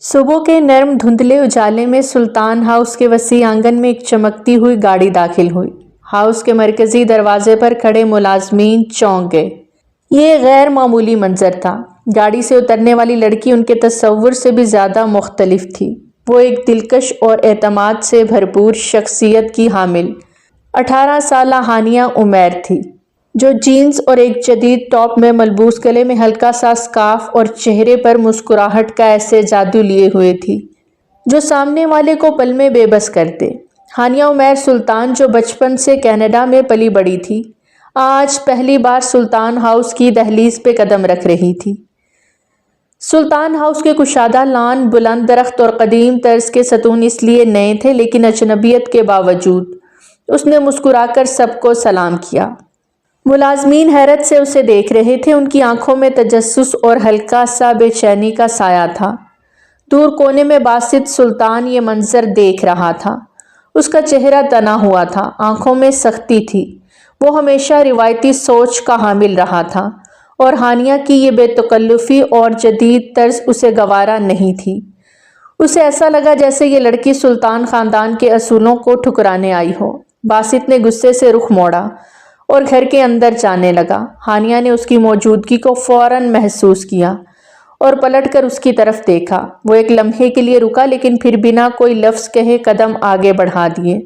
صبح کے نرم دھندلے اجالے میں سلطان ہاؤس کے وسیع آنگن میں ایک چمکتی ہوئی گاڑی داخل ہوئی۔ ہاؤس کے مرکزی دروازے پر کھڑے ملازمین چونک گئے۔ یہ غیر معمولی منظر تھا۔ گاڑی سے اترنے والی لڑکی ان کے تصور سے بھی زیادہ مختلف تھی۔ وہ ایک دلکش اور اعتماد سے بھرپور شخصیت کی حامل 18 سالہ ہانیہ عمیر تھی، جو جینز اور ایک جدید ٹاپ میں ملبوس، گلے میں ہلکا سا اسکارف اور چہرے پر مسکراہٹ کا ایسے جادو لیے ہوئے تھی جو سامنے والے کو پل میں بے بس کرتے۔ ہانیہ عمیر سلطان، جو بچپن سے کینیڈا میں پلی بڑھی تھی، آج پہلی بار سلطان ہاؤس کی دہلیز پہ قدم رکھ رہی تھی۔ سلطان ہاؤس کے کشادہ لان، بلند درخت اور قدیم طرز کے ستون اس لیے نئے تھے، لیکن اجنبیت کے باوجود اس نے مسکرا کر سب کو سلام کیا۔ ملازمین حیرت سے اسے دیکھ رہے تھے، ان کی آنکھوں میں تجسس اور ہلکا سا بے چینی کا سایہ تھا۔ دور کونے میں باسط سلطان یہ منظر دیکھ رہا تھا۔ اس کا چہرہ تنا ہوا تھا، آنکھوں میں سختی تھی۔ وہ ہمیشہ روایتی سوچ کا حامل رہا تھا اور ہانیہ کی یہ بے تکلفی اور جدید طرز اسے گوارا نہیں تھی۔ اسے ایسا لگا جیسے یہ لڑکی سلطان خاندان کے اصولوں کو ٹھکرانے آئی ہو۔ باسط نے غصے سے رخ موڑا اور گھر کے اندر جانے لگا۔ ہانیہ نے اس کی موجودگی کو فوراً محسوس کیا اور پلٹ کر اس کی طرف دیکھا۔ وہ ایک لمحے کے لیے رکا، لیکن پھر بنا کوئی لفظ کہے قدم آگے بڑھا دیے۔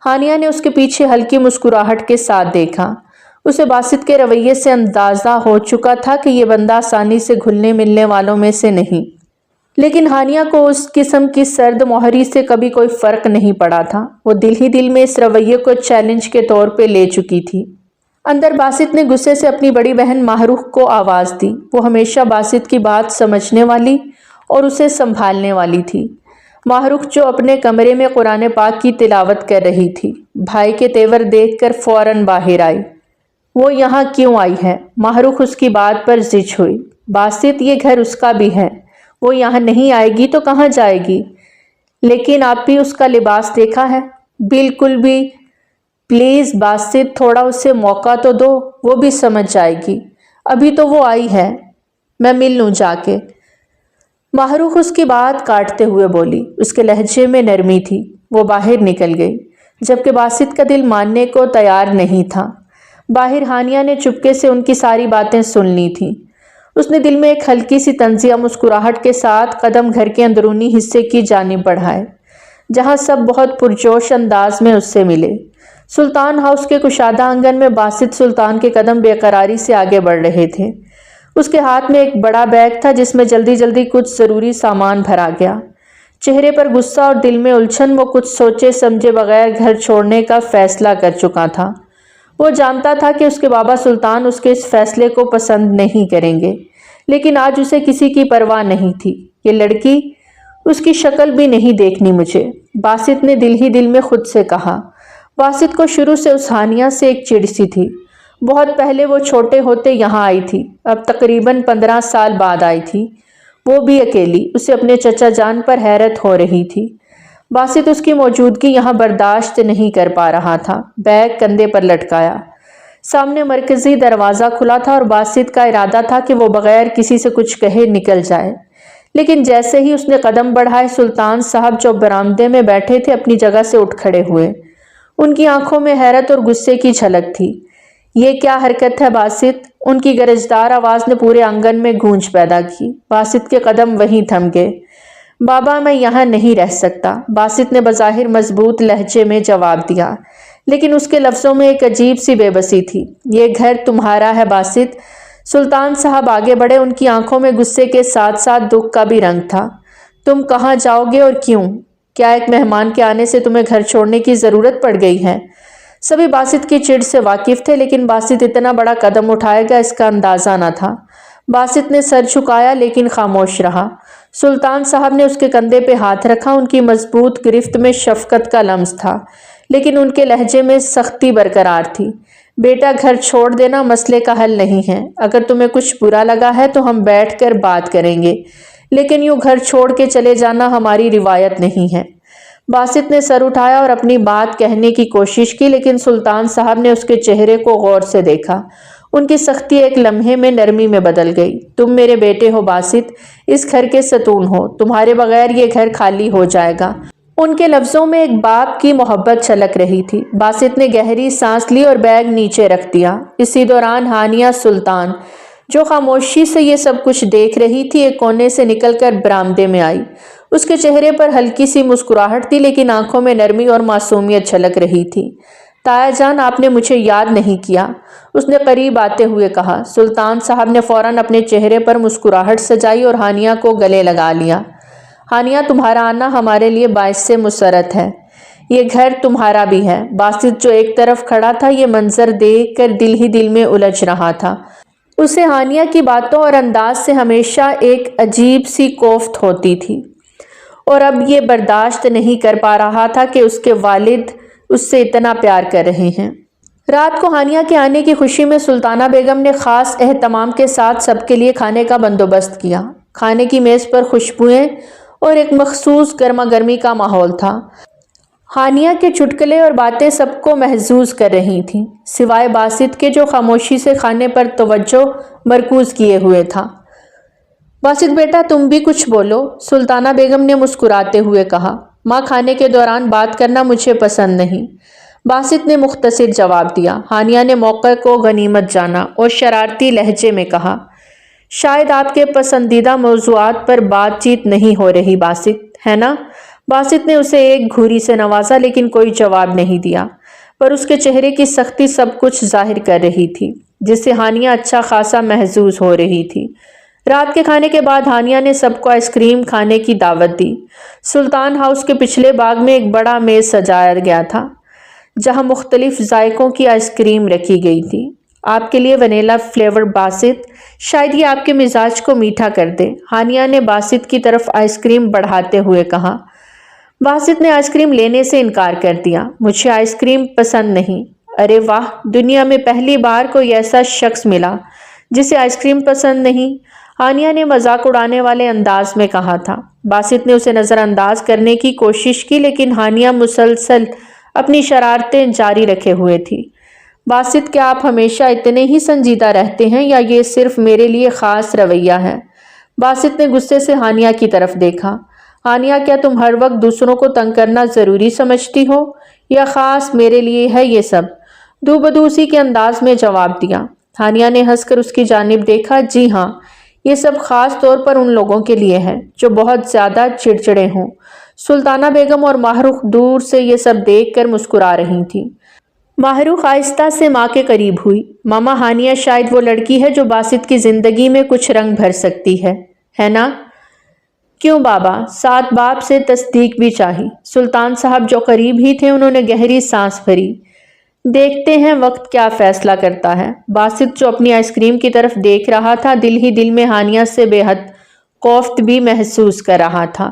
ہانیہ نے اس کے پیچھے ہلکی مسکراہٹ کے ساتھ دیکھا۔ اسے باسط کے رویے سے اندازہ ہو چکا تھا کہ یہ بندہ آسانی سے گھلنے ملنے والوں میں سے نہیں، لیکن ہانیہ کو اس قسم کی سرد مہری سے کبھی کوئی فرق نہیں پڑا تھا۔ وہ دل ہی دل میں اس رویے کو چیلنج کے طور پہ لے چکی تھی۔ اندر باسط نے غصے سے اپنی بڑی بہن ماہروخ کو آواز دی۔ وہ ہمیشہ باسط کی بات سمجھنے والی اور اسے سنبھالنے والی تھی۔ ماہروخ، جو اپنے کمرے میں قرآن پاک کی تلاوت کر رہی تھی، بھائی کے تیور دیکھ کر فوراً باہر آئی۔ وہ یہاں کیوں آئی ہے؟ ماہروخ اس کی بات پر زچ ہوئی۔ باسط، یہ گھر اس کا بھی ہے، وہ یہاں نہیں آئے گی تو کہاں جائے گی؟ لیکن آپ بھی اس کا لباس دیکھا ہے؟ بالکل بھی۔ پلیز باسط، تھوڑا اسے موقع تو دو، وہ بھی سمجھ جائے گی۔ ابھی تو وہ آئی ہے، میں مل لوں جا کے۔ ماہروخ اس کی بات کاٹتے ہوئے بولی۔ اس کے لہجے میں نرمی تھی۔ وہ باہر نکل گئی، جبکہ باسط کا دل ماننے کو تیار نہیں تھا۔ باہر ہانیہ نے چپکے سے ان کی ساری باتیں سن لی تھیں۔ اس نے دل میں ایک ہلکی سی طنزیہ مسکراہٹ کے ساتھ قدم گھر کے اندرونی حصے کی جانب بڑھائے، جہاں سب بہت پرجوش انداز میں اس سے ملے۔ سلطان ہاؤس کے کشادہ آنگن میں باسط سلطان کے قدم بے قراری سے آگے بڑھ رہے تھے۔ اس کے ہاتھ میں ایک بڑا بیگ تھا جس میں جلدی جلدی کچھ ضروری سامان بھرا گیا۔ چہرے پر غصہ اور دل میں الجھن، وہ کچھ سوچے سمجھے بغیر گھر چھوڑنے کا فیصلہ کر چکا تھا۔ وہ جانتا تھا کہ اس کے بابا سلطان اس کے اس فیصلے کو پسند نہیں کریں گے، لیکن آج اسے کسی کی پرواہ نہیں تھی۔ یہ لڑکی، اس کی شکل بھی نہیں دیکھنی مجھے، باسط نے دل ہی دل میں خود سے کہا۔ باسط کو شروع سے اس ہانیہ سے ایک چڑ سی تھی۔ بہت پہلے وہ چھوٹے ہوتے یہاں آئی تھی، اب تقریباً 15 سال بعد آئی تھی، وہ بھی اکیلی۔ اسے اپنے چچا جان پر حیرت ہو رہی تھی۔ باسط اس کی موجودگی یہاں برداشت نہیں کر پا رہا تھا۔ بیگ کندھے پر لٹکایا، سامنے مرکزی دروازہ کھلا تھا اور باسط کا ارادہ تھا کہ وہ بغیر کسی سے کچھ کہے نکل جائے، لیکن جیسے ہی اس نے قدم بڑھائے، سلطان صاحب جو برآمدے میں بیٹھے تھے اپنی جگہ سے اٹھ کھڑے ہوئے۔ ان کی آنکھوں میں حیرت اور غصے کی جھلک تھی۔ یہ کیا حرکت ہے باسط؟ ان کی گرجدار آواز نے پورے آنگن میں گونج پیدا کی۔ باسط کے قدم وہیں تھم گئے۔ بابا، میں یہاں نہیں رہ سکتا، باسط نے بظاہر مضبوط لہجے میں جواب دیا، لیکن اس کے لفظوں میں ایک عجیب سی بے بسی تھی۔ یہ گھر تمہارا ہے باسط۔ سلطان صاحب آگے بڑھے، ان کی آنکھوں میں غصے کے ساتھ ساتھ دکھ کا بھی رنگ تھا۔ تم کہاں جاؤ گے اور کیوں؟ کیا ایک مہمان کے آنے سے تمہیں گھر چھوڑنے کی ضرورت پڑ گئی ہے؟ سبھی باسط کی چڑ سے واقف تھے، لیکن باسط اتنا بڑا قدم اٹھائے گا اس کا اندازہ نہ تھا۔ باسط نے سر جھکایا لیکن خاموش رہا۔ سلطان صاحب نے اس کے کندھے پہ ہاتھ رکھا۔ ان کی مضبوط گرفت میں شفقت کا لمس تھا، لیکن ان کے لہجے میں سختی برقرار تھی۔ بیٹا، گھر چھوڑ دینا مسئلے کا حل نہیں ہے۔ اگر تمہیں کچھ برا لگا ہے تو ہم بیٹھ کر بات کریں گے، لیکن یوں گھر چھوڑ کے چلے جانا ہماری روایت نہیں ہے۔ باسط نے سر اٹھایا اور اپنی بات کہنے کی کوشش کی، لیکن سلطان صاحب نے اس کے چہرے کو غور سے دیکھا ان کی سختی ایک لمحے میں نرمی میں بدل گئی۔ تم میرے بیٹے ہو باسط، اس گھر کے ستون ہو، تمہارے بغیر یہ گھر خالی ہو جائے گا۔ ان کے لفظوں میں ایک باپ کی محبت چھلک رہی تھی۔ باسط نے گہری سانس لی اور بیگ نیچے رکھ دیا۔ اسی دوران ہانیہ سلطان، جو خاموشی سے یہ سب کچھ دیکھ رہی تھی، ایک کونے سے نکل کر برآمدے میں آئی۔ اس کے چہرے پر ہلکی سی مسکراہٹ تھی، لیکن آنکھوں میں نرمی اور معصومیت چھلک رہی تھی۔ تایا جان، آپ نے مجھے یاد نہیں کیا، اس نے قریب آتے ہوئے کہا۔ سلطان صاحب نے فوراً اپنے چہرے پر مسکراہٹ سجائی اور ہانیہ کو گلے لگا لیا۔ ہانیہ، تمہارا آنا ہمارے لیے باعث مسرت ہے، یہ گھر تمہارا بھی ہے۔ باسط جو ایک طرف کھڑا تھا، یہ منظر دیکھ کر دل ہی دل میں الجھ رہا تھا۔ اسے ہانیہ کی باتوں اور انداز سے ہمیشہ ایک عجیب سی کوفت ہوتی تھی، اور اب یہ برداشت نہیں کر پا رہا تھا کہ اس کے والد اس سے اتنا پیار کر رہے ہیں۔ رات کو ہانیہ کے آنے کی خوشی میں سلطانہ بیگم نے خاص اہتمام کے ساتھ سب کے لیے کھانے کا بندوبست کیا۔ کھانے کی میز پر خوشبوئیں اور ایک مخصوص گرما گرمی کا ماحول تھا۔ ہانیہ کے چٹکلے اور باتیں سب کو محظوظ کر رہی تھیں، سوائے باسط کے، جو خاموشی سے کھانے پر توجہ مرکوز کیے ہوئے تھا۔ باسط بیٹا، تم بھی کچھ بولو، سلطانہ بیگم نے مسکراتے ہوئے کہا۔ ماں، کھانے کے دوران بات کرنا مجھے پسند نہیں، باسط نے مختصر جواب دیا۔ ہانیہ نے موقع کو غنیمت جانا اور شرارتی لہجے میں کہا، شاید آپ کے پسندیدہ موضوعات پر بات چیت نہیں ہو رہی باسط، ہے نا؟ باسط نے اسے ایک گھوری سے نوازا، لیکن کوئی جواب نہیں دیا، پر اس کے چہرے کی سختی سب کچھ ظاہر کر رہی تھی، جس سے ہانیہ اچھا خاصا محظوظ ہو رہی تھی۔ رات کے کھانے کے بعد ہانیہ نے سب کو آئس کریم کھانے کی دعوت دی۔ سلطان ہاؤس کے پچھلے باغ میں ایک بڑا میز سجایا گیا تھا، جہاں مختلف ذائقوں کی آئس کریم رکھی گئی تھی۔ آپ کے لیے ونیلا فلیور باسط، شاید یہ آپ کے مزاج کو میٹھا کر دے، ہانیہ نے باسط کی طرف آئس کریم بڑھاتے ہوئے کہا۔ باسط نے آئس کریم لینے سے انکار کر دیا۔ مجھے آئس کریم پسند نہیں۔ ارے واہ، دنیا میں پہلی بار کوئی ایسا شخص ملا جسے آئس کریم پسند نہیں، ہانیہ نے مذاق اڑانے والے انداز میں کہا تھا۔ باسط نے اسے نظر انداز کرنے کی کوشش کی، لیکن ہانیہ مسلسل اپنی شرارتیں جاری رکھے ہوئے تھی۔ باسط، کیا آپ ہمیشہ اتنے ہی سنجیدہ رہتے ہیں یا یہ صرف میرے لیے خاص رویہ ہے؟ باسط نے غصے سے ہانیہ کی طرف دیکھا۔ ہانیہ، کیا تم ہر وقت دوسروں کو تنگ کرنا ضروری سمجھتی ہو یا خاص میرے لیے ہے یہ سب؟ دو بدو اسی کے انداز میں جواب دیا۔ ہانیہ نے ہنس کر اس کی جانب دیکھا۔ جی ہاں، یہ سب خاص طور پر ان لوگوں کے لیے ہے جو بہت زیادہ چڑچڑے ہوں۔ سلطانہ بیگم اور ماہ رخ دور سے یہ سب دیکھ کر مسکرا رہی تھیں۔ ماہ رخ آہستہ سے ماں کے قریب ہوئی۔ ماما، ہانیہ شاید وہ لڑکی ہے جو باسط کی زندگی میں کچھ رنگ بھر سکتی ہے نا؟ کیوں بابا؟ ساتھ باپ سے تصدیق بھی چاہی۔ سلطان صاحب جو قریب ہی تھے، انہوں نے گہری سانس بھری۔ دیکھتے ہیں وقت کیا فیصلہ کرتا ہے۔ باسط جو اپنی آئس کریم کی طرف دیکھ رہا تھا، دل ہی دل میں ہانیہ سے بے حد کوفت بھی محسوس کر رہا تھا،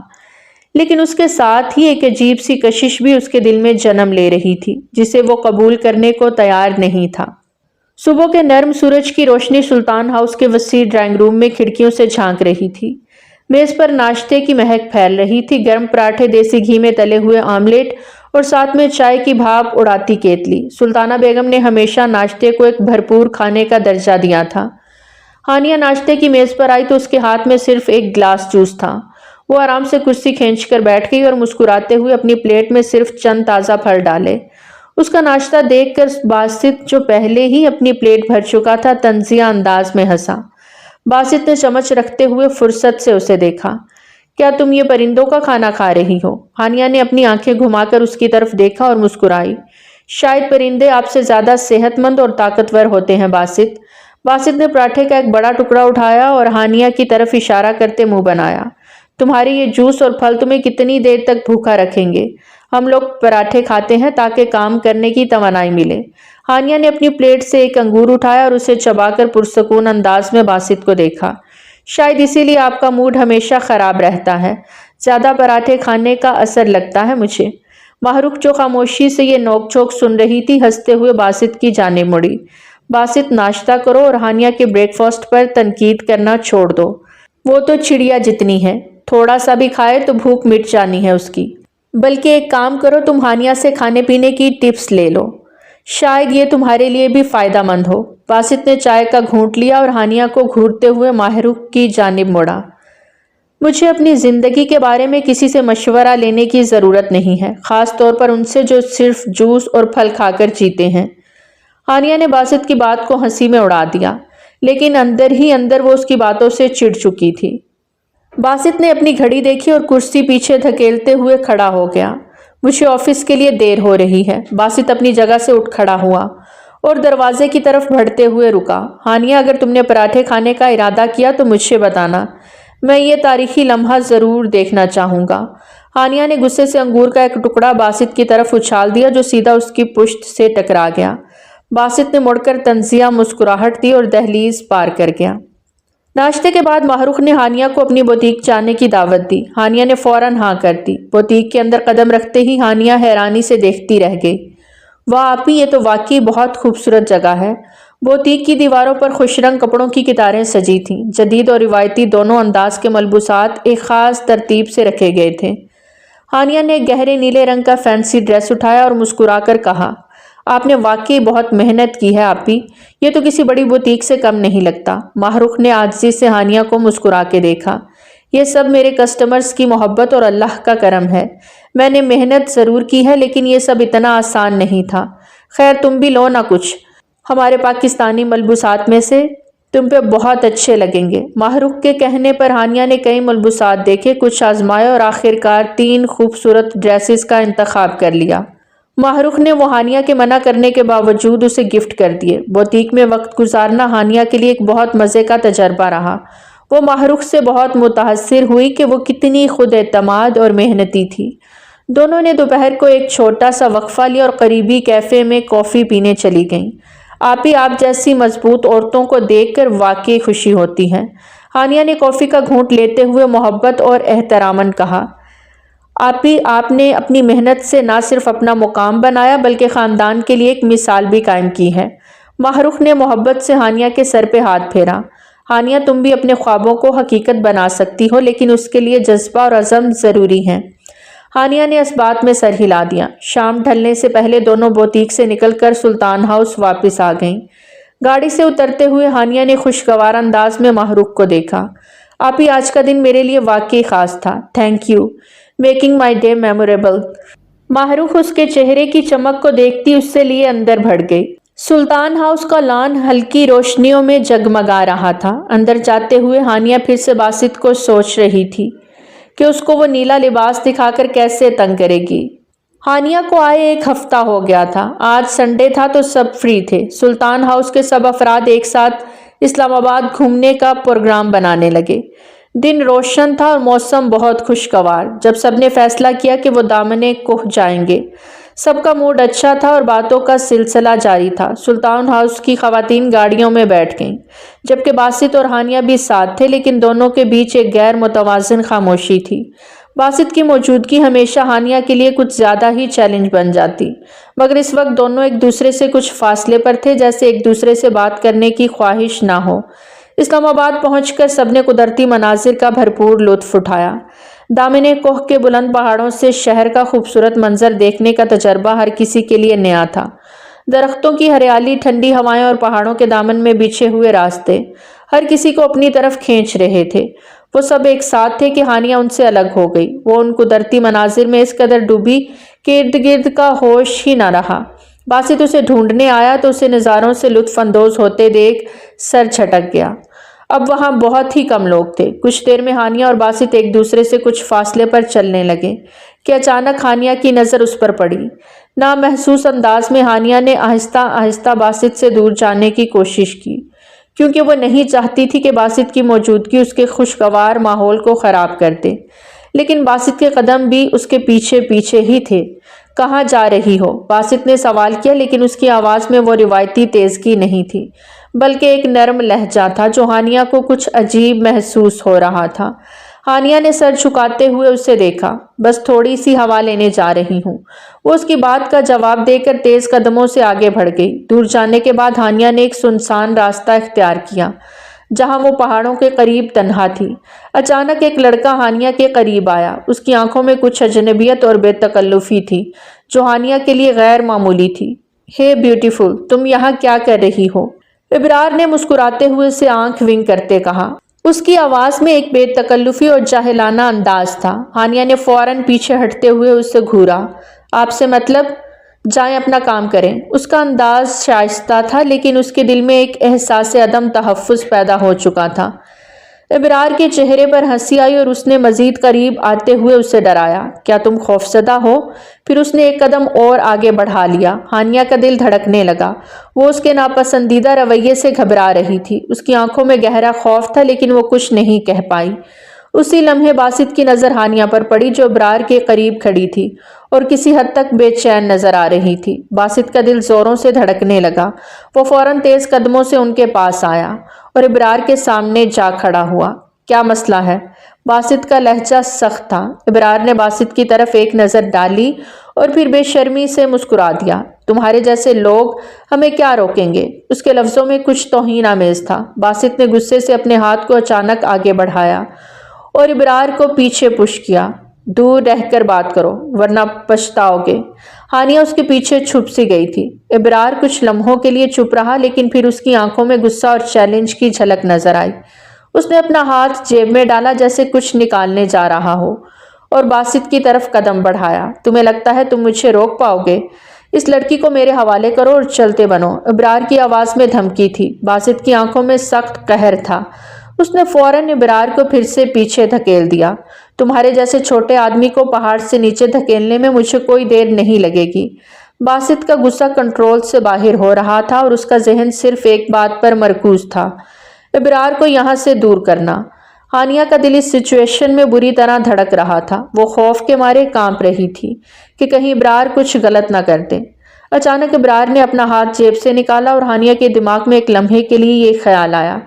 لیکن اس کے ساتھ ہی ایک عجیب سی کشش بھی اس کے دل میں جنم لے رہی تھی، جسے وہ قبول کرنے کو تیار نہیں تھا۔ صبح کے نرم سورج کی روشنی سلطان ہاؤس کے وسیع ڈرائنگ روم میں کھڑکیوں سے جھانک رہی تھی۔ میز پر ناشتے کی مہک پھیل رہی تھی، گرم پراٹھے، دیسی گھی میں تلے ہوئے آملیٹ اور ساتھ میں چائے کی بھاپ اڑاتی کیتلی۔ سلطانہ بیگم نے ہمیشہ ناشتے کو ایک بھرپور کھانے کا درجہ دیا تھا۔ ہانیہ ناشتے کی میز پر آئی تو اس کے ہاتھ میں صرف ایک گلاس جوس تھا۔ وہ آرام سے کرسی کھینچ کر بیٹھ گئی اور مسکراتے ہوئے اپنی پلیٹ میں صرف چند تازہ پھل ڈالے۔ اس کا ناشتہ دیکھ کر باسط، جو پہلے ہی اپنی پلیٹ بھر چکا تھا، طنزیہ انداز میں ہنسا۔ باسط نے چمچ رکھتے ہوئے فرصت سے اسے دیکھا۔ کیا تم یہ پرندوں کا کھانا کھا رہی ہو؟ ہانیہ نے اپنی آنکھیں گھما کر اس کی طرف دیکھا اور مسکرائی۔ شاید پرندے آپ سے زیادہ صحت مند اور طاقتور ہوتے ہیں باسط۔ باسط نے پراٹھے کا ایک بڑا ٹکڑا اٹھایا اور ہانیہ کی طرف اشارہ کرتے منہ بنایا۔ تمہارے یہ جوس اور پھل تمہیں کتنی دیر تک بھوکا رکھیں گے؟ ہم لوگ پراٹھے کھاتے ہیں تاکہ کام کرنے کی توانائی ملے۔ ہانیہ نے اپنی پلیٹ سے ایک انگور اٹھایا اور اسے چبا کر پرسکون انداز میں باسط کو دیکھا۔ شاید اسی لیے آپ کا موڈ ہمیشہ خراب رہتا ہے، زیادہ پراٹھے کھانے کا اثر لگتا ہے مجھے۔ ماہ رخ جو خاموشی سے یہ نوک جھوک سن رہی تھی، ہنستے ہوئے باسط کی جانب مڑی۔ باسط، ناشتہ کرو اور ہانیہ کے بریک فاسٹ پر تنقید کرنا چھوڑ دو۔ وہ تو چڑیا جتنی ہے، تھوڑا سا بھی کھائے تو بھوک مٹ جانی ہے اس کی۔ بلکہ ایک کام کرو، تم ہانیہ سے کھانے پینے کی ٹپس لے لو، شاید یہ تمہارے لیے بھی فائدہ مند ہو۔ باسط نے چائے کا گھونٹ لیا اور ہانیہ کو گھورتے ہوئے ماہ رخ کی جانب مڑا۔ مجھے اپنی زندگی کے بارے میں کسی سے مشورہ لینے کی ضرورت نہیں ہے، خاص طور پر ان سے جو صرف جوس اور پھل کھا کر جیتے ہیں۔ ہانیہ نے باسط کی بات کو ہنسی میں اڑا دیا، لیکن اندر ہی اندر وہ اس کی باتوں سے چڑ چکی تھی۔ باسط نے اپنی گھڑی دیکھی اور کرسی پیچھے دھکیلتے ہوئے کھڑا ہو گیا۔ مجھے آفس کے لیے دیر ہو رہی ہے۔ باسط اپنی جگہ سے اٹھ کھڑا ہوا اور دروازے کی طرف بڑھتے ہوئے رکا۔ ہانیہ، اگر تم نے پراٹھے کھانے کا ارادہ کیا تو مجھے بتانا، میں یہ تاریخی لمحہ ضرور دیکھنا چاہوں گا۔ ہانیہ نے غصے سے انگور کا ایک ٹکڑا باسط کی طرف اچھال دیا جو سیدھا اس کی پشت سے ٹکرا گیا۔ باسط نے مڑ کر طنزیہ مسکراہٹ دی اور دہلیز پار کر گیا۔ ناشتے کے بعد ماہ رخ نے ہانیہ کو اپنی بوتیک جانے کی دعوت دی۔ ہانیہ نے فوراً ہاں کر دی۔ بوتیک کے اندر قدم رکھتے ہی ہانیہ حیرانی سے دیکھتی رہ گئی۔ واہ آپی، یہ تو واقعی بہت خوبصورت جگہ ہے۔ بوتیک کی دیواروں پر خوش رنگ کپڑوں کی قطاریں سجی تھیں۔ جدید اور روایتی دونوں انداز کے ملبوسات ایک خاص ترتیب سے رکھے گئے تھے۔ ہانیہ نے گہرے نیلے رنگ کا فینسی ڈریس اٹھایا اور مسکرا کر کہا، آپ نے واقعی بہت محنت کی ہے آپی، یہ تو کسی بڑی بوتیک سے کم نہیں لگتا۔ ماہ رخ نے عاجزی سے ہانیہ کو مسکرا کے دیکھا۔ یہ سب میرے کسٹمرز کی محبت اور اللہ کا کرم ہے۔ میں نے محنت ضرور کی ہے لیکن یہ سب اتنا آسان نہیں تھا۔ خیر تم بھی لو نہ کچھ ہمارے پاکستانی ملبوسات میں سے، تم پہ بہت اچھے لگیں گے۔ ماہ رخ کے کہنے پر ہانیہ نے کئی ملبوسات دیکھے، کچھ آزمائے اور آخرکار 3 خوبصورت ڈریسز کا انتخاب کر لیا۔ ماہ رخ نے وہ ہانیہ کے منع کرنے کے باوجود اسے گفٹ کر دیے۔ بوتیک میں وقت گزارنا ہانیہ کے لیے ایک بہت مزے کا تجربہ رہا۔ وہ ماہ رخ سے بہت متاثر ہوئی کہ وہ کتنی خود اعتماد اور محنتی تھی۔ دونوں نے دوپہر کو ایک چھوٹا سا وقفہ لیا اور قریبی کیفے میں کافی پینے چلی گئیں۔ آپی، آپ جیسی مضبوط عورتوں کو دیکھ کر واقعی خوشی ہوتی ہے۔ ہانیہ نے کافی کا گھونٹ لیتے ہوئے محبت اور احتراماً کہا، آپی، آپ نے اپنی محنت سے نہ صرف اپنا مقام بنایا بلکہ خاندان کے لیے ایک مثال بھی قائم کی ہے۔ ماہ رخ نے محبت سے ہانیہ کے سر پہ ہاتھ پھیرا۔ ہانیہ، تم بھی اپنے خوابوں کو حقیقت بنا سکتی ہو لیکن اس کے لیے جذبہ اور عزم ضروری ہیں۔ ہانیہ نے اس بات میں سر ہلا دیا۔ شام ڈھلنے سے پہلے دونوں بوتیک سے نکل کر سلطان ہاؤس واپس آ گئیں۔ گاڑی سے اترتے ہوئے ہانیہ نے خوشگوار انداز میں ماہ رخ کو دیکھا۔ آپی، آج کا دن میرے لیے واقعی خاص تھا۔ Thank you making my day memorable. ماہ رخ اس کے چہرے کی چمک کو دیکھتی اس سے لیے اندر بڑھ گئی۔ سلطان ہاؤس کا لان ہلکی روشنیوں میں جگمگا رہا تھا۔ اندر جاتے ہوئے ہانیہ پھر سے باسط کو سوچ رہی تھی کہ اس کو وہ نیلا لباس دکھا کر کیسے تنگ کرے گی۔ ہانیہ کو آئے 1 ہفتہ ہو گیا تھا۔ آج سنڈے تھا تو سب فری تھے۔ سلطان ہاؤس کے سب افراد ایک ساتھ اسلام آباد گھومنے کا پروگرام بنانے لگے۔ دن روشن تھا اور موسم بہت خوشگوار۔ جب سب نے فیصلہ کیا کہ وہ دامنِ کوہ جائیں گے، سب کا موڈ اچھا تھا اور باتوں کا سلسلہ جاری تھا۔ سلطان ہاؤس کی خواتین گاڑیوں میں بیٹھ گئیں، جبکہ باسط اور ہانیہ بھی ساتھ تھے، لیکن دونوں کے بیچ ایک غیر متوازن خاموشی تھی۔ باسط کی موجودگی ہمیشہ ہانیہ کے لیے کچھ زیادہ ہی چیلنج بن جاتی، مگر اس وقت دونوں ایک دوسرے سے کچھ فاصلے پر تھے، جیسے ایک دوسرے سے بات کرنے کی خواہش نہ ہو۔ اسلام آباد پہنچ کر سب نے قدرتی مناظر کا بھرپور لطف اٹھایا۔ دامنِ کوہ کے بلند پہاڑوں سے شہر کا خوبصورت منظر دیکھنے کا تجربہ ہر کسی کے لیے نیا تھا۔ درختوں کی ہریالی، ٹھنڈی ہوائیں اور پہاڑوں کے دامن میں بچھے ہوئے راستے ہر کسی کو اپنی طرف کھینچ رہے تھے۔ وہ سب ایک ساتھ تھے کہ ہانیہ ان سے الگ ہو گئی۔ وہ ان قدرتی مناظر میں اس قدر ڈوبی کہ ارد گرد کا ہوش ہی نہ رہا۔ باسط اسے ڈھونڈنے آیا تو اسے نظاروں سے لطف اندوز ہوتے دیکھ سر چھٹک گیا۔ اب وہاں بہت ہی کم لوگ تھے۔ کچھ دیر میں ہانیہ اور باسط ایک دوسرے سے کچھ فاصلے پر چلنے لگے کہ اچانک ہانیہ کی نظر اس پر پڑی۔ نامحسوس انداز میں ہانیہ نے آہستہ آہستہ باسط سے دور جانے کی کوشش کی، کیونکہ وہ نہیں چاہتی تھی کہ باسط کی موجودگی اس کے خوشگوار ماحول کو خراب کر دے۔ لیکن باسط کے قدم بھی اس کے پیچھے پیچھے ہی تھے۔ کہاں جا رہی ہو؟ باسط نے سوال کیا، لیکن اس کی آواز میں وہ روایتی تیزگی نہیں تھی، بلکہ ایک نرم لہجہ تھا جو ہانیہ کو کچھ عجیب محسوس ہو رہا تھا۔ ہانیہ نے سر جھکاتے ہوئے اسے دیکھا۔ بس تھوڑی سی ہوا لینے جا رہی ہوں۔ وہ اس کی بات کا جواب دے کر تیز قدموں سے آگے بڑھ گئی۔ دور جانے کے بعد ہانیہ نے ایک سنسان راستہ اختیار کیا، جہاں وہ پہاڑوں کے قریب تنہا تھی۔ اچانک ایک لڑکا ہانیہ کے قریب آیا۔ اس کی آنکھوں میں کچھ اجنبیت اور بے تکلفی تھی جو ہانیہ کے لیے غیر معمولی تھی۔ ہے بیوٹیفل، تم یہاں کیا کر رہی ہو؟ ابرار نے مسکراتے ہوئے اسے آنکھ ونگ کرتے کہا۔ اس کی آواز میں ایک بے تکلفی اور جاہلانہ انداز تھا۔ ہانیہ نے فوراً پیچھے ہٹتے ہوئے اسے گھورا۔ آپ سے مطلب؟ جائیں اپنا کام کریں۔ اس کا انداز شائستہ تھا لیکن اس کے دل میں ایک احساس عدم تحفظ پیدا ہو چکا تھا۔ ابرار کے چہرے پر ہنسی آئی اور اس نے مزید قریب آتے ہوئے اسے ڈرایا۔ کیا تم خوفزدہ ہو؟ پھر اس نے ایک قدم اور آگے بڑھا لیا۔ ہانیہ کا دل دھڑکنے لگا۔ وہ اس کے ناپسندیدہ رویے سے گھبرا رہی تھی۔ اس کی آنکھوں میں گہرا خوف تھا لیکن وہ کچھ نہیں کہہ پائی۔ اسی لمحے باسط کی نظر ہانیہ پر پڑی جو ابرار کے قریب کھڑی تھی اور کسی حد تک بے چین نظر آ رہی تھی۔ باسط کا دل زوروں سے دھڑکنے لگا۔ وہ فوراً تیز قدموں سے ان کے پاس آیا اور ابرار کے سامنے جا کھڑا ہوا۔ کیا مسئلہ ہے؟ باسط کا لہجہ سخت تھا۔ ابرار نے باسط کی طرف ایک نظر ڈالی اور پھر بے شرمی سے مسکرا دیا۔ تمہارے جیسے لوگ ہمیں کیا روکیں گے؟ اس کے لفظوں میں کچھ توہین آمیز تھا۔ باسط نے غصے سے اپنے ہاتھ کو اچانک آگے بڑھایا اور ابرار کو پیچھے پش کیا۔ دور رہ کر بات کرو ورنہ پچھتاؤ گے۔ ہانیہ اس کے پیچھے چھپ سی گئی تھی۔ ابرار کچھ لمحوں کے لیے چپ رہا لیکن پھر اس کی آنکھوں میں غصہ اور چیلنج کی جھلک نظر آئی۔ اس نے اپنا ہاتھ جیب میں ڈالا جیسے کچھ نکالنے جا رہا ہو اور باسط کی طرف قدم بڑھایا۔ تمہیں لگتا ہے تم مجھے روک پاؤ گے؟ اس لڑکی کو میرے حوالے کرو اور چلتے بنو۔ ابرار کی آواز میں دھمکی تھی۔ باسط کی آنکھوں میں سخت قہر تھا۔ اس نے فوراً ابرار کو پھر سے پیچھے دھکیل دیا۔ تمہارے جیسے چھوٹے آدمی کو پہاڑ سے نیچے دھکیلنے میں مجھے کوئی دیر نہیں لگے گی۔ باسط کا غصہ کنٹرول سے باہر ہو رہا تھا اور اس کا ذہن صرف ایک بات پر مرکوز تھا، ابرار کو یہاں سے دور کرنا۔ ہانیہ کا دل اس سچویشن میں بری طرح دھڑک رہا تھا۔ وہ خوف کے مارے کانپ رہی تھی کہ کہیں ابرار کچھ غلط نہ کر دے۔ اچانک ابرار نے اپنا ہاتھ جیب سے نکالا اور ہانیہ کے دماغ میں ایک لمحے کے لیے یہ خیال آیا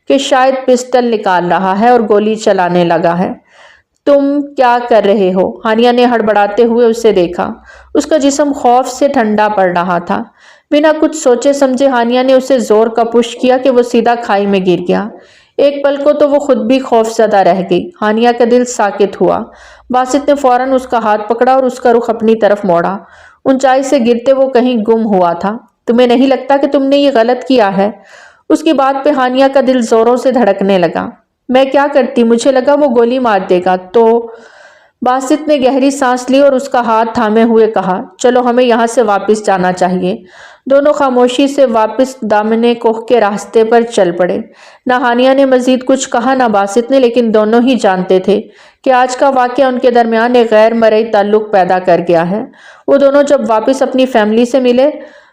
کہ شاید پسٹل نکال رہا ہے اور گولی چلانے لگا ہے۔ تم کیا کر رہے ہو؟ ہانیہ نے ہڑبڑاتے ہوئے اسے دیکھا۔ اس کا جسم خوف سے ٹھنڈا پڑ رہا تھا۔ بنا کچھ سوچے سمجھے ہانیہ نے اسے زور کا پش کیا کہ وہ سیدھا کھائی میں گر گیا۔ ایک پل کو تو وہ خود بھی خوف زدہ رہ گئی۔ ہانیہ کا دل ساکت ہوا۔ باسط نے فوراً اس کا ہاتھ پکڑا اور اس کا رخ اپنی طرف موڑا۔ اونچائی سے گرتے وہ کہیں گم ہوا تھا۔ تمہیں نہیں لگتا کہ تم نے یہ غلط کیا ہے؟ اس کی بات پہ ہانیہ کا دل زوروں سے دھڑکنے لگا۔ میں کیا کرتی؟ مجھے لگا وہ گولی مار دے گا تو۔ باسط نے گہری سانس لی اور اس کا ہاتھ تھامے ہوئے کہا، چلو ہمیں یہاں سے واپس جانا چاہیے۔ دونوں خاموشی سے واپس دامن کوہ کے راستے پر چل پڑے۔ نہ ہانیہ نے مزید کچھ کہا نہ باسط نے، لیکن دونوں ہی جانتے تھے کہ آج کا واقعہ ان کے درمیان ایک غیر مرئی تعلق پیدا کر گیا ہے۔ وہ دونوں جب واپس اپنی فیملی سے ملے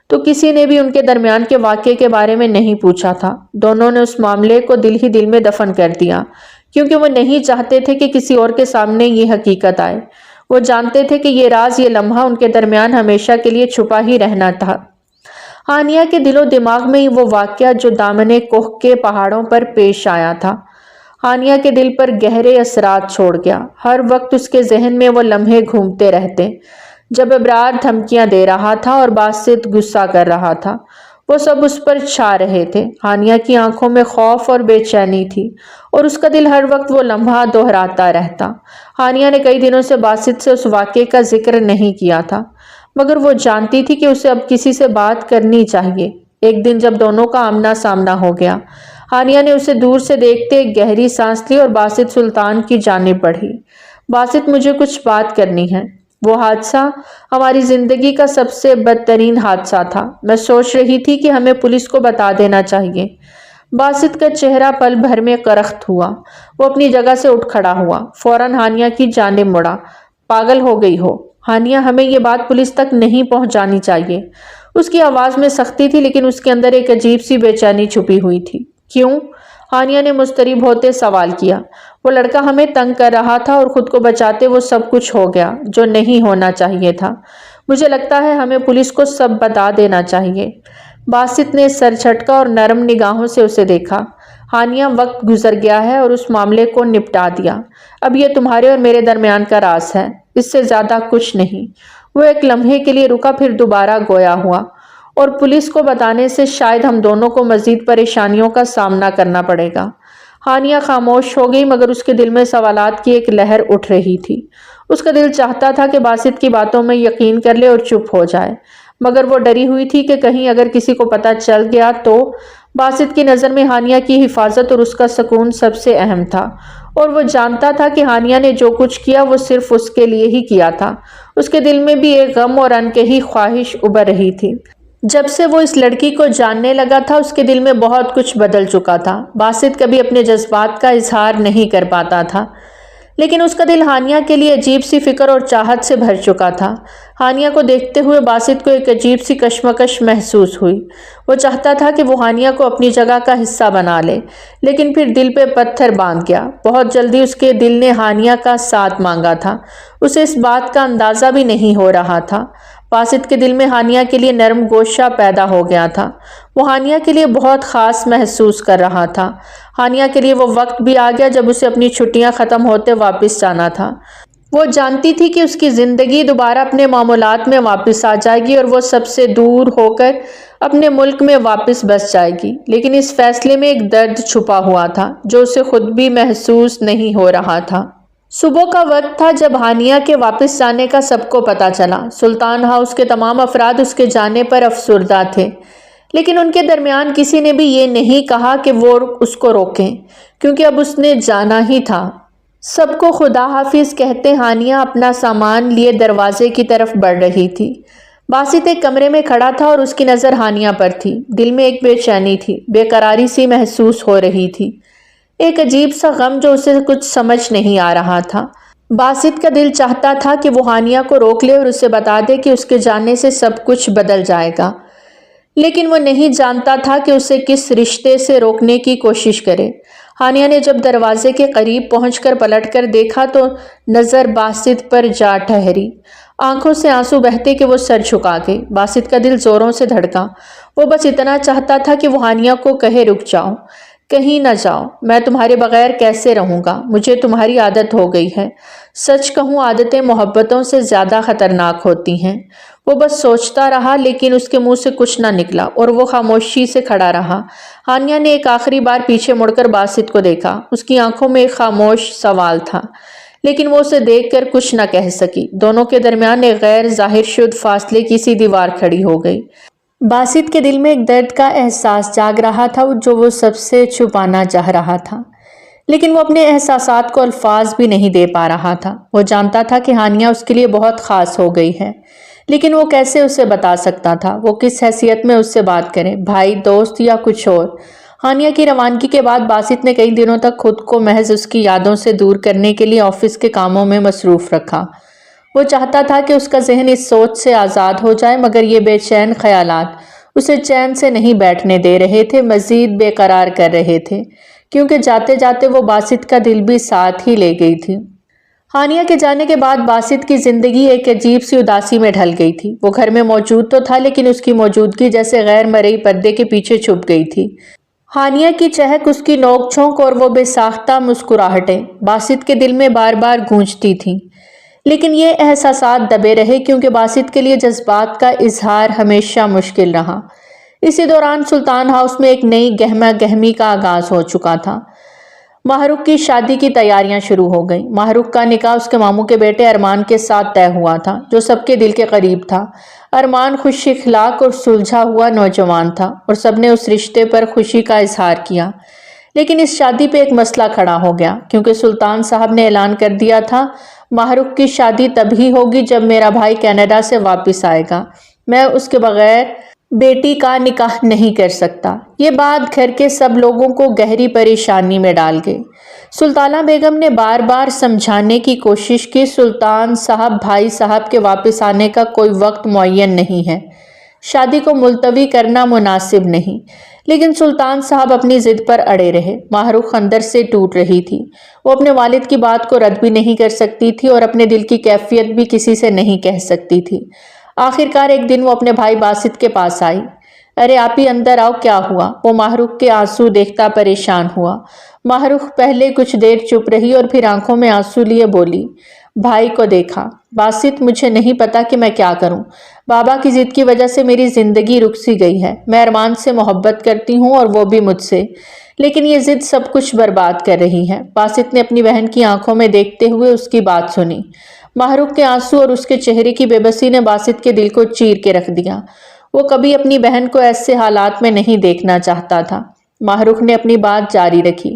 تو کسی نے بھی ان کے درمیان کے واقعے کے بارے میں نہیں پوچھا تھا۔ دونوں نے اس معاملے کو دل ہی دل میں دفن کر دیا کیونکہ وہ نہیں چاہتے تھے کہ کسی اور کے سامنے یہ حقیقت آئے۔ وہ جانتے تھے کہ یہ راز، یہ لمحہ ان کے درمیان ہمیشہ کے لیے چھپا ہی رہنا تھا۔ ہانیہ کے دل و دماغ میں ہی وہ واقعہ جو دامن کوہ کے پہاڑوں پر پیش آیا تھا ہانیہ کے دل پر گہرے اثرات چھوڑ گیا۔ ہر وقت اس کے ذہن میں وہ لمحے گھومتے رہتے جب ابرار دھمکیاں دے رہا تھا اور باسط غصہ کر رہا تھا۔ وہ سب اس پر چھا رہے تھے۔ ہانیہ کی آنکھوں میں خوف اور بے چینی تھی اور اس کا دل ہر وقت وہ لمحہ دہراتا رہتا۔ ہانیہ نے کئی دنوں سے باسط سے اس واقعے کا ذکر نہیں کیا تھا، مگر وہ جانتی تھی کہ اسے اب کسی سے بات کرنی چاہیے۔ ایک دن جب دونوں کا آمنا سامنا ہو گیا، ہانیہ نے اسے دور سے دیکھتے ایک گہری سانس لی اور باسط سلطان کی جانب بڑھی۔ باسط، مجھے کچھ بات کرنی ہے۔ وہ حادثہ ہماری زندگی کا سب سے بدترین حادثہ تھا۔ میں سوچ رہی تھی کہ ہمیں پولیس کو بتا دینا چاہیے۔ باسط کا چہرہ پل بھر میں کرخت ہوا۔ وہ اپنی جگہ سے اٹھ کھڑا ہوا، فوراً ہانیہ کی جانب مڑا۔ پاگل ہو گئی ہو ہانیہ، ہمیں یہ بات پولیس تک نہیں پہنچانی چاہیے۔ اس کی آواز میں سختی تھی لیکن اس کے اندر ایک عجیب سی بے چینی چھپی ہوئی تھی۔ کیوں؟ ہانیہ نے مضطرب ہوتے سوال کیا۔ وہ لڑکا ہمیں تنگ کر رہا تھا اور خود کو بچاتے وہ سب کچھ ہو گیا جو نہیں ہونا چاہیے تھا۔ مجھے لگتا ہے ہمیں پولیس کو سب بتا دینا چاہیے۔ باسط نے سر جھٹکا اور نرم نگاہوں سے اسے دیکھا۔ ہانیہ، وقت گزر گیا ہے اور اس معاملے کو نپٹا دیا۔ اب یہ تمہارے اور میرے درمیان کا راز ہے، اس سے زیادہ کچھ نہیں۔ وہ ایک لمحے کے لیے رکا، پھر دوبارہ گویا ہوا، اور پولیس کو بتانے سے شاید ہم دونوں کو مزید پریشانیوں کا سامنا کرنا پڑے گا۔ ہانیہ خاموش ہو گئی مگر اس کے دل میں سوالات کی ایک لہر اٹھ رہی تھی۔ اس کا دل چاہتا تھا کہ باسط کی باتوں میں یقین کر لے اور چپ ہو جائے، مگر وہ ڈری ہوئی تھی کہ کہیں اگر کسی کو پتہ چل گیا تو۔ باسط کی نظر میں ہانیہ کی حفاظت اور اس کا سکون سب سے اہم تھا، اور وہ جانتا تھا کہ ہانیہ نے جو کچھ کیا وہ صرف اس کے لیے ہی کیا تھا۔ اس کے دل میں بھی ایک غم اور انکہی خواہش ابھر رہی تھی۔ جب سے وہ اس لڑکی کو جاننے لگا تھا اس کے دل میں بہت کچھ بدل چکا تھا۔ باسط کبھی اپنے جذبات کا اظہار نہیں کر پاتا تھا، لیکن اس کا دل ہانیہ کے لیے عجیب سی فکر اور چاہت سے بھر چکا تھا۔ ہانیہ کو دیکھتے ہوئے باسط کو ایک عجیب سی کشمکش محسوس ہوئی۔ وہ چاہتا تھا کہ وہ ہانیہ کو اپنی جگہ کا حصہ بنا لے، لیکن پھر دل پہ پتھر باندھ گیا۔ بہت جلدی اس کے دل نے ہانیہ کا ساتھ مانگا تھا، اسے اس بات کا اندازہ بھی نہیں ہو رہا تھا۔ باسط کے دل میں ہانیہ کے لیے نرم گوشہ پیدا ہو گیا تھا۔ وہ ہانیہ کے لیے بہت خاص محسوس کر رہا تھا۔ ہانیہ کے لیے وہ وقت بھی آ گیا جب اسے اپنی چھٹیاں ختم ہوتے واپس جانا تھا۔ وہ جانتی تھی کہ اس کی زندگی دوبارہ اپنے معمولات میں واپس آ جائے گی اور وہ سب سے دور ہو کر اپنے ملک میں واپس بس جائے گی، لیکن اس فیصلے میں ایک درد چھپا ہوا تھا جو اسے خود بھی محسوس نہیں ہو رہا تھا۔ صبح کا وقت تھا جب ہانیہ کے واپس جانے کا سب کو پتہ چلا۔ سلطان ہاؤس کے تمام افراد اس کے جانے پر افسردہ تھے، لیکن ان کے درمیان کسی نے بھی یہ نہیں کہا کہ وہ اس کو روکیں، کیونکہ اب اس نے جانا ہی تھا۔ سب کو خدا حافظ کہتے ہانیہ اپنا سامان لیے دروازے کی طرف بڑھ رہی تھی۔ باسط ایک کمرے میں کھڑا تھا اور اس کی نظر ہانیہ پر تھی۔ دل میں ایک بے چینی تھی، بے قراری سی محسوس ہو رہی تھی، ایک عجیب سا غم جو اسے کچھ سمجھ نہیں آ رہا تھا۔ باسط کا دل چاہتا تھا کہ وہ ہانیہ کو روک لے اور اسے بتا دے کہ اس کے جانے سے سب کچھ بدل جائے گا، لیکن وہ نہیں جانتا تھا کہ اسے کس رشتے سے روکنے کی کوشش کرے۔ ہانیہ نے جب دروازے کے قریب پہنچ کر پلٹ کر دیکھا تو نظر باسط پر جا ٹھہری۔ آنکھوں سے آنسو بہتے کہ وہ سر جھکا گئی۔ باسط کا دل زوروں سے دھڑکا۔ وہ بس اتنا چاہتا تھا کہ وہ ہانیہ کو کہے رک جاؤ، کہیں نہ جاؤ، میں تمہارے بغیر کیسے رہوں گا، مجھے تمہاری عادت ہو گئی ہے۔ سچ کہوں عادتیں محبتوں سے زیادہ خطرناک ہوتی ہیں۔ وہ بس سوچتا رہا لیکن اس کے منہ سے کچھ نہ نکلا اور وہ خاموشی سے کھڑا رہا۔ ہانیہ نے ایک آخری بار پیچھے مڑ کر باسط کو دیکھا۔ اس کی آنکھوں میں ایک خاموش سوال تھا، لیکن وہ اسے دیکھ کر کچھ نہ کہہ سکی۔ دونوں کے درمیان ایک غیر ظاہر شدہ فاصلے کی سی دیوار کھڑی ہو گئی۔ باسط کے دل میں ایک درد کا احساس جاگ رہا تھا جو وہ سب سے چھپانا چاہ رہا تھا، لیکن وہ اپنے احساسات کو الفاظ بھی نہیں دے پا رہا تھا۔ وہ جانتا تھا کہ ہانیہ اس کے لیے بہت خاص ہو گئی ہے، لیکن وہ کیسے اسے بتا سکتا تھا؟ وہ کس حیثیت میں اس سے بات کرے، بھائی، دوست یا کچھ اور؟ ہانیہ کی روانگی کے بعد باسط نے کئی دنوں تک خود کو محض اس کی یادوں سے دور کرنے کے لیے آفس کے کاموں میں مصروف رکھا۔ وہ چاہتا تھا کہ اس کا ذہن اس سوچ سے آزاد ہو جائے، مگر یہ بے چین خیالات اسے چین سے نہیں بیٹھنے دے رہے تھے، مزید بے قرار کر رہے تھے، کیونکہ جاتے جاتے وہ باسط کا دل بھی ساتھ ہی لے گئی تھی۔ ہانیہ کے جانے کے بعد باسط کی زندگی ایک عجیب سی اداسی میں ڈھل گئی تھی۔ وہ گھر میں موجود تو تھا لیکن اس کی موجودگی جیسے غیر مرئی پردے کے پیچھے چھپ گئی تھی۔ ہانیہ کی چہک، اس کی نوک جھونک اور وہ بے ساختہ مسکراہٹیں باسط کے دل میں بار بار گونجتی تھیں، لیکن یہ احساسات دبے رہے کیونکہ باسط کے لیے جذبات کا اظہار ہمیشہ مشکل رہا۔ اسی دوران سلطان ہاؤس میں ایک نئی گہما گہمی کا آغاز ہو چکا تھا۔ ماہ رخ کی شادی کی تیاریاں شروع ہو گئیں۔ ماہ رخ کا نکاح اس کے ماموں کے بیٹے ارمان کے ساتھ طے ہوا تھا، جو سب کے دل کے قریب تھا۔ ارمان خوش اخلاق اور سلجھا ہوا نوجوان تھا اور سب نے اس رشتے پر خوشی کا اظہار کیا، لیکن اس شادی پہ ایک مسئلہ کھڑا ہو گیا، کیونکہ سلطان صاحب نے اعلان کر دیا تھا ماہ رخ کی شادی تبھی ہوگی جب میرا بھائی کینیڈا سے واپس آئے گا، میں اس کے بغیر بیٹی کا نکاح نہیں کر سکتا۔ یہ بات گھر کے سب لوگوں کو گہری پریشانی میں ڈال گئی۔ سلطانہ بیگم نے بار بار سمجھانے کی کوشش کی، سلطان صاحب بھائی صاحب کے واپس آنے کا کوئی وقت معین نہیں ہے، شادی کو ملتوی کرنا مناسب نہیں، لیکن سلطان صاحب اپنی ضد پر اڑے رہے۔ ماہ رخ اندر سے ٹوٹ رہی تھی۔ وہ اپنے والد کی بات کو رد بھی نہیں کر سکتی تھی اور اپنے دل کی کیفیت بھی کسی سے نہیں کہہ سکتی تھی۔ آخر کار ایک دن وہ اپنے بھائی باسط کے پاس آئی۔ ارے آپ ہی اندر آؤ، کیا ہوا؟ وہ ماہ رخ کے آنسو دیکھتا پریشان ہوا۔ ماہ رخ پہلے کچھ دیر چپ رہی اور پھر آنکھوں میں آنسو لیے بولی، بھائی کو دیکھا باسط مجھے نہیں پتا کہ میں کیا کروں۔ بابا کی ضد کی وجہ سے میری زندگی رک سی گئی ہے۔ میں ارمان سے محبت کرتی ہوں اور وہ بھی مجھ سے، لیکن یہ ضد سب کچھ برباد کر رہی ہے۔ باسط نے اپنی بہن کی آنکھوں میں دیکھتے ہوئے اس کی بات سنی۔ ماہ رخ کے آنسو اور اس کے چہرے کی بے بسی نے باسط کے دل کو چیر کے رکھ دیا۔ وہ کبھی اپنی بہن کو ایسے حالات میں نہیں دیکھنا چاہتا تھا۔ ماہ رخ نے اپنی بات جاری رکھی۔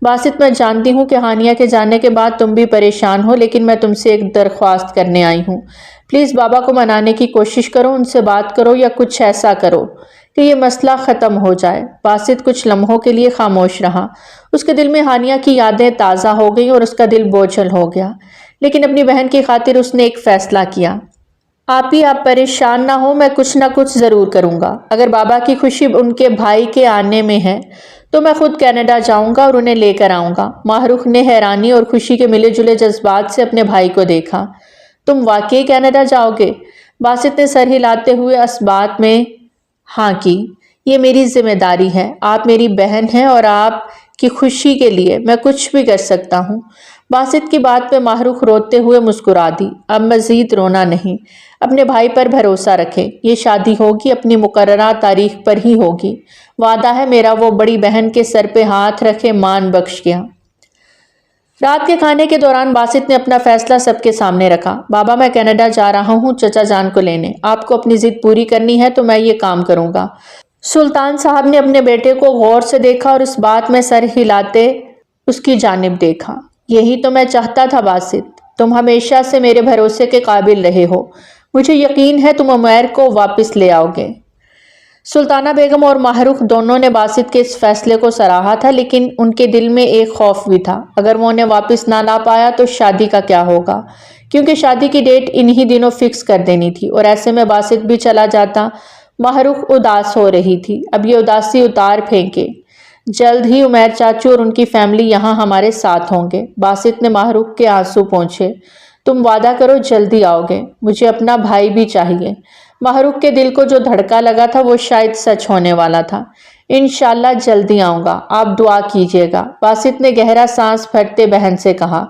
باسط میں جانتی ہوں کہ ہانیہ کے جانے کے بعد تم بھی پریشان ہو، لیکن میں تم سے ایک درخواست کرنے آئی ہوں۔ پلیز بابا کو منانے کی کوشش کرو، ان سے بات کرو یا کچھ ایسا کرو کہ یہ مسئلہ ختم ہو جائے۔ باسط کچھ لمحوں کے لیے خاموش رہا۔ اس کے دل میں ہانیہ کی یادیں تازہ ہو گئیں اور اس کا دل بوجھل ہو گیا، لیکن اپنی بہن کی خاطر اس نے ایک فیصلہ کیا۔ آپ پریشان نہ ہو، میں کچھ نہ کچھ ضرور کروں گا۔ اگر بابا کی خوشی ان کے بھائی کے آنے میں ہے تو میں خود کینیڈا جاؤں گا اور انہیں لے کر آؤں گا۔ ماہ رخ نے حیرانی اور خوشی کے ملے جلے جذبات سے اپنے بھائی کو دیکھا۔ تم واقعی کینیڈا جاؤ گے؟ باسط نے سر ہلاتے ہوئے اس بات میں ہاں کی۔ یہ میری ذمہ داری ہے، آپ میری بہن ہیں اور آپ کی خوشی کے لیے میں کچھ بھی کر سکتا ہوں۔ باسط کی بات پہ ماہ رخ روتے ہوئے مسکرا دی۔ اب مزید رونا نہیں، اپنے بھائی پر بھروسہ رکھے۔ یہ شادی ہوگی اپنی مقررہ تاریخ پر ہی ہوگی، وعدہ ہے میرا۔ وہ بڑی بہن کے سر پہ ہاتھ رکھے مان بخش گیا۔ رات کے کھانے کے دوران باسط نے اپنا فیصلہ سب کے سامنے رکھا۔ بابا میں کینیڈا جا رہا ہوں چچا جان کو لینے، آپ کو اپنی ضد پوری کرنی ہے تو میں یہ کام کروں گا۔ سلطان صاحب نے اپنے بیٹے کو غور سے دیکھا اور اس بات میں سر ہلاتے اس کی جانب دیکھا۔ یہی تو میں چاہتا تھا باسط، تم ہمیشہ سے میرے بھروسے کے قابل رہے ہو، مجھے یقین ہے تم عمیر کو واپس لے آؤ گے۔ سلطانہ بیگم اور ماہ رخ دونوں نے باسط کے اس فیصلے کو سراہا تھا، لیکن ان کے دل میں ایک خوف بھی تھا۔ اگر وہ انہیں واپس نہ لا پایا تو شادی کا کیا ہوگا؟ کیونکہ شادی کی ڈیٹ انہی دنوں فکس کر دینی تھی اور ایسے میں باسط بھی چلا جاتا۔ ماہ رخ اداس ہو رہی تھی۔ اب یہ اداسی اتار پھینکے، جلد ہی عمیر چاچو اور ان کی فیملی یہاں ہمارے ساتھ ہوں گے۔ باسط نے ماہ رخ کے آنسو پونچھے۔ تم وعدہ کرو جلدی آؤ گے، مجھے اپنا بھائی بھی چاہیے۔ ماہ رخ کے دل کو جو دھڑکا لگا تھا وہ شاید سچ ہونے والا تھا۔ انشاءاللہ جلدی آؤں گا، آپ دعا کیجیے گا، باسط نے گہرا سانس بھرتے بہن سے کہا،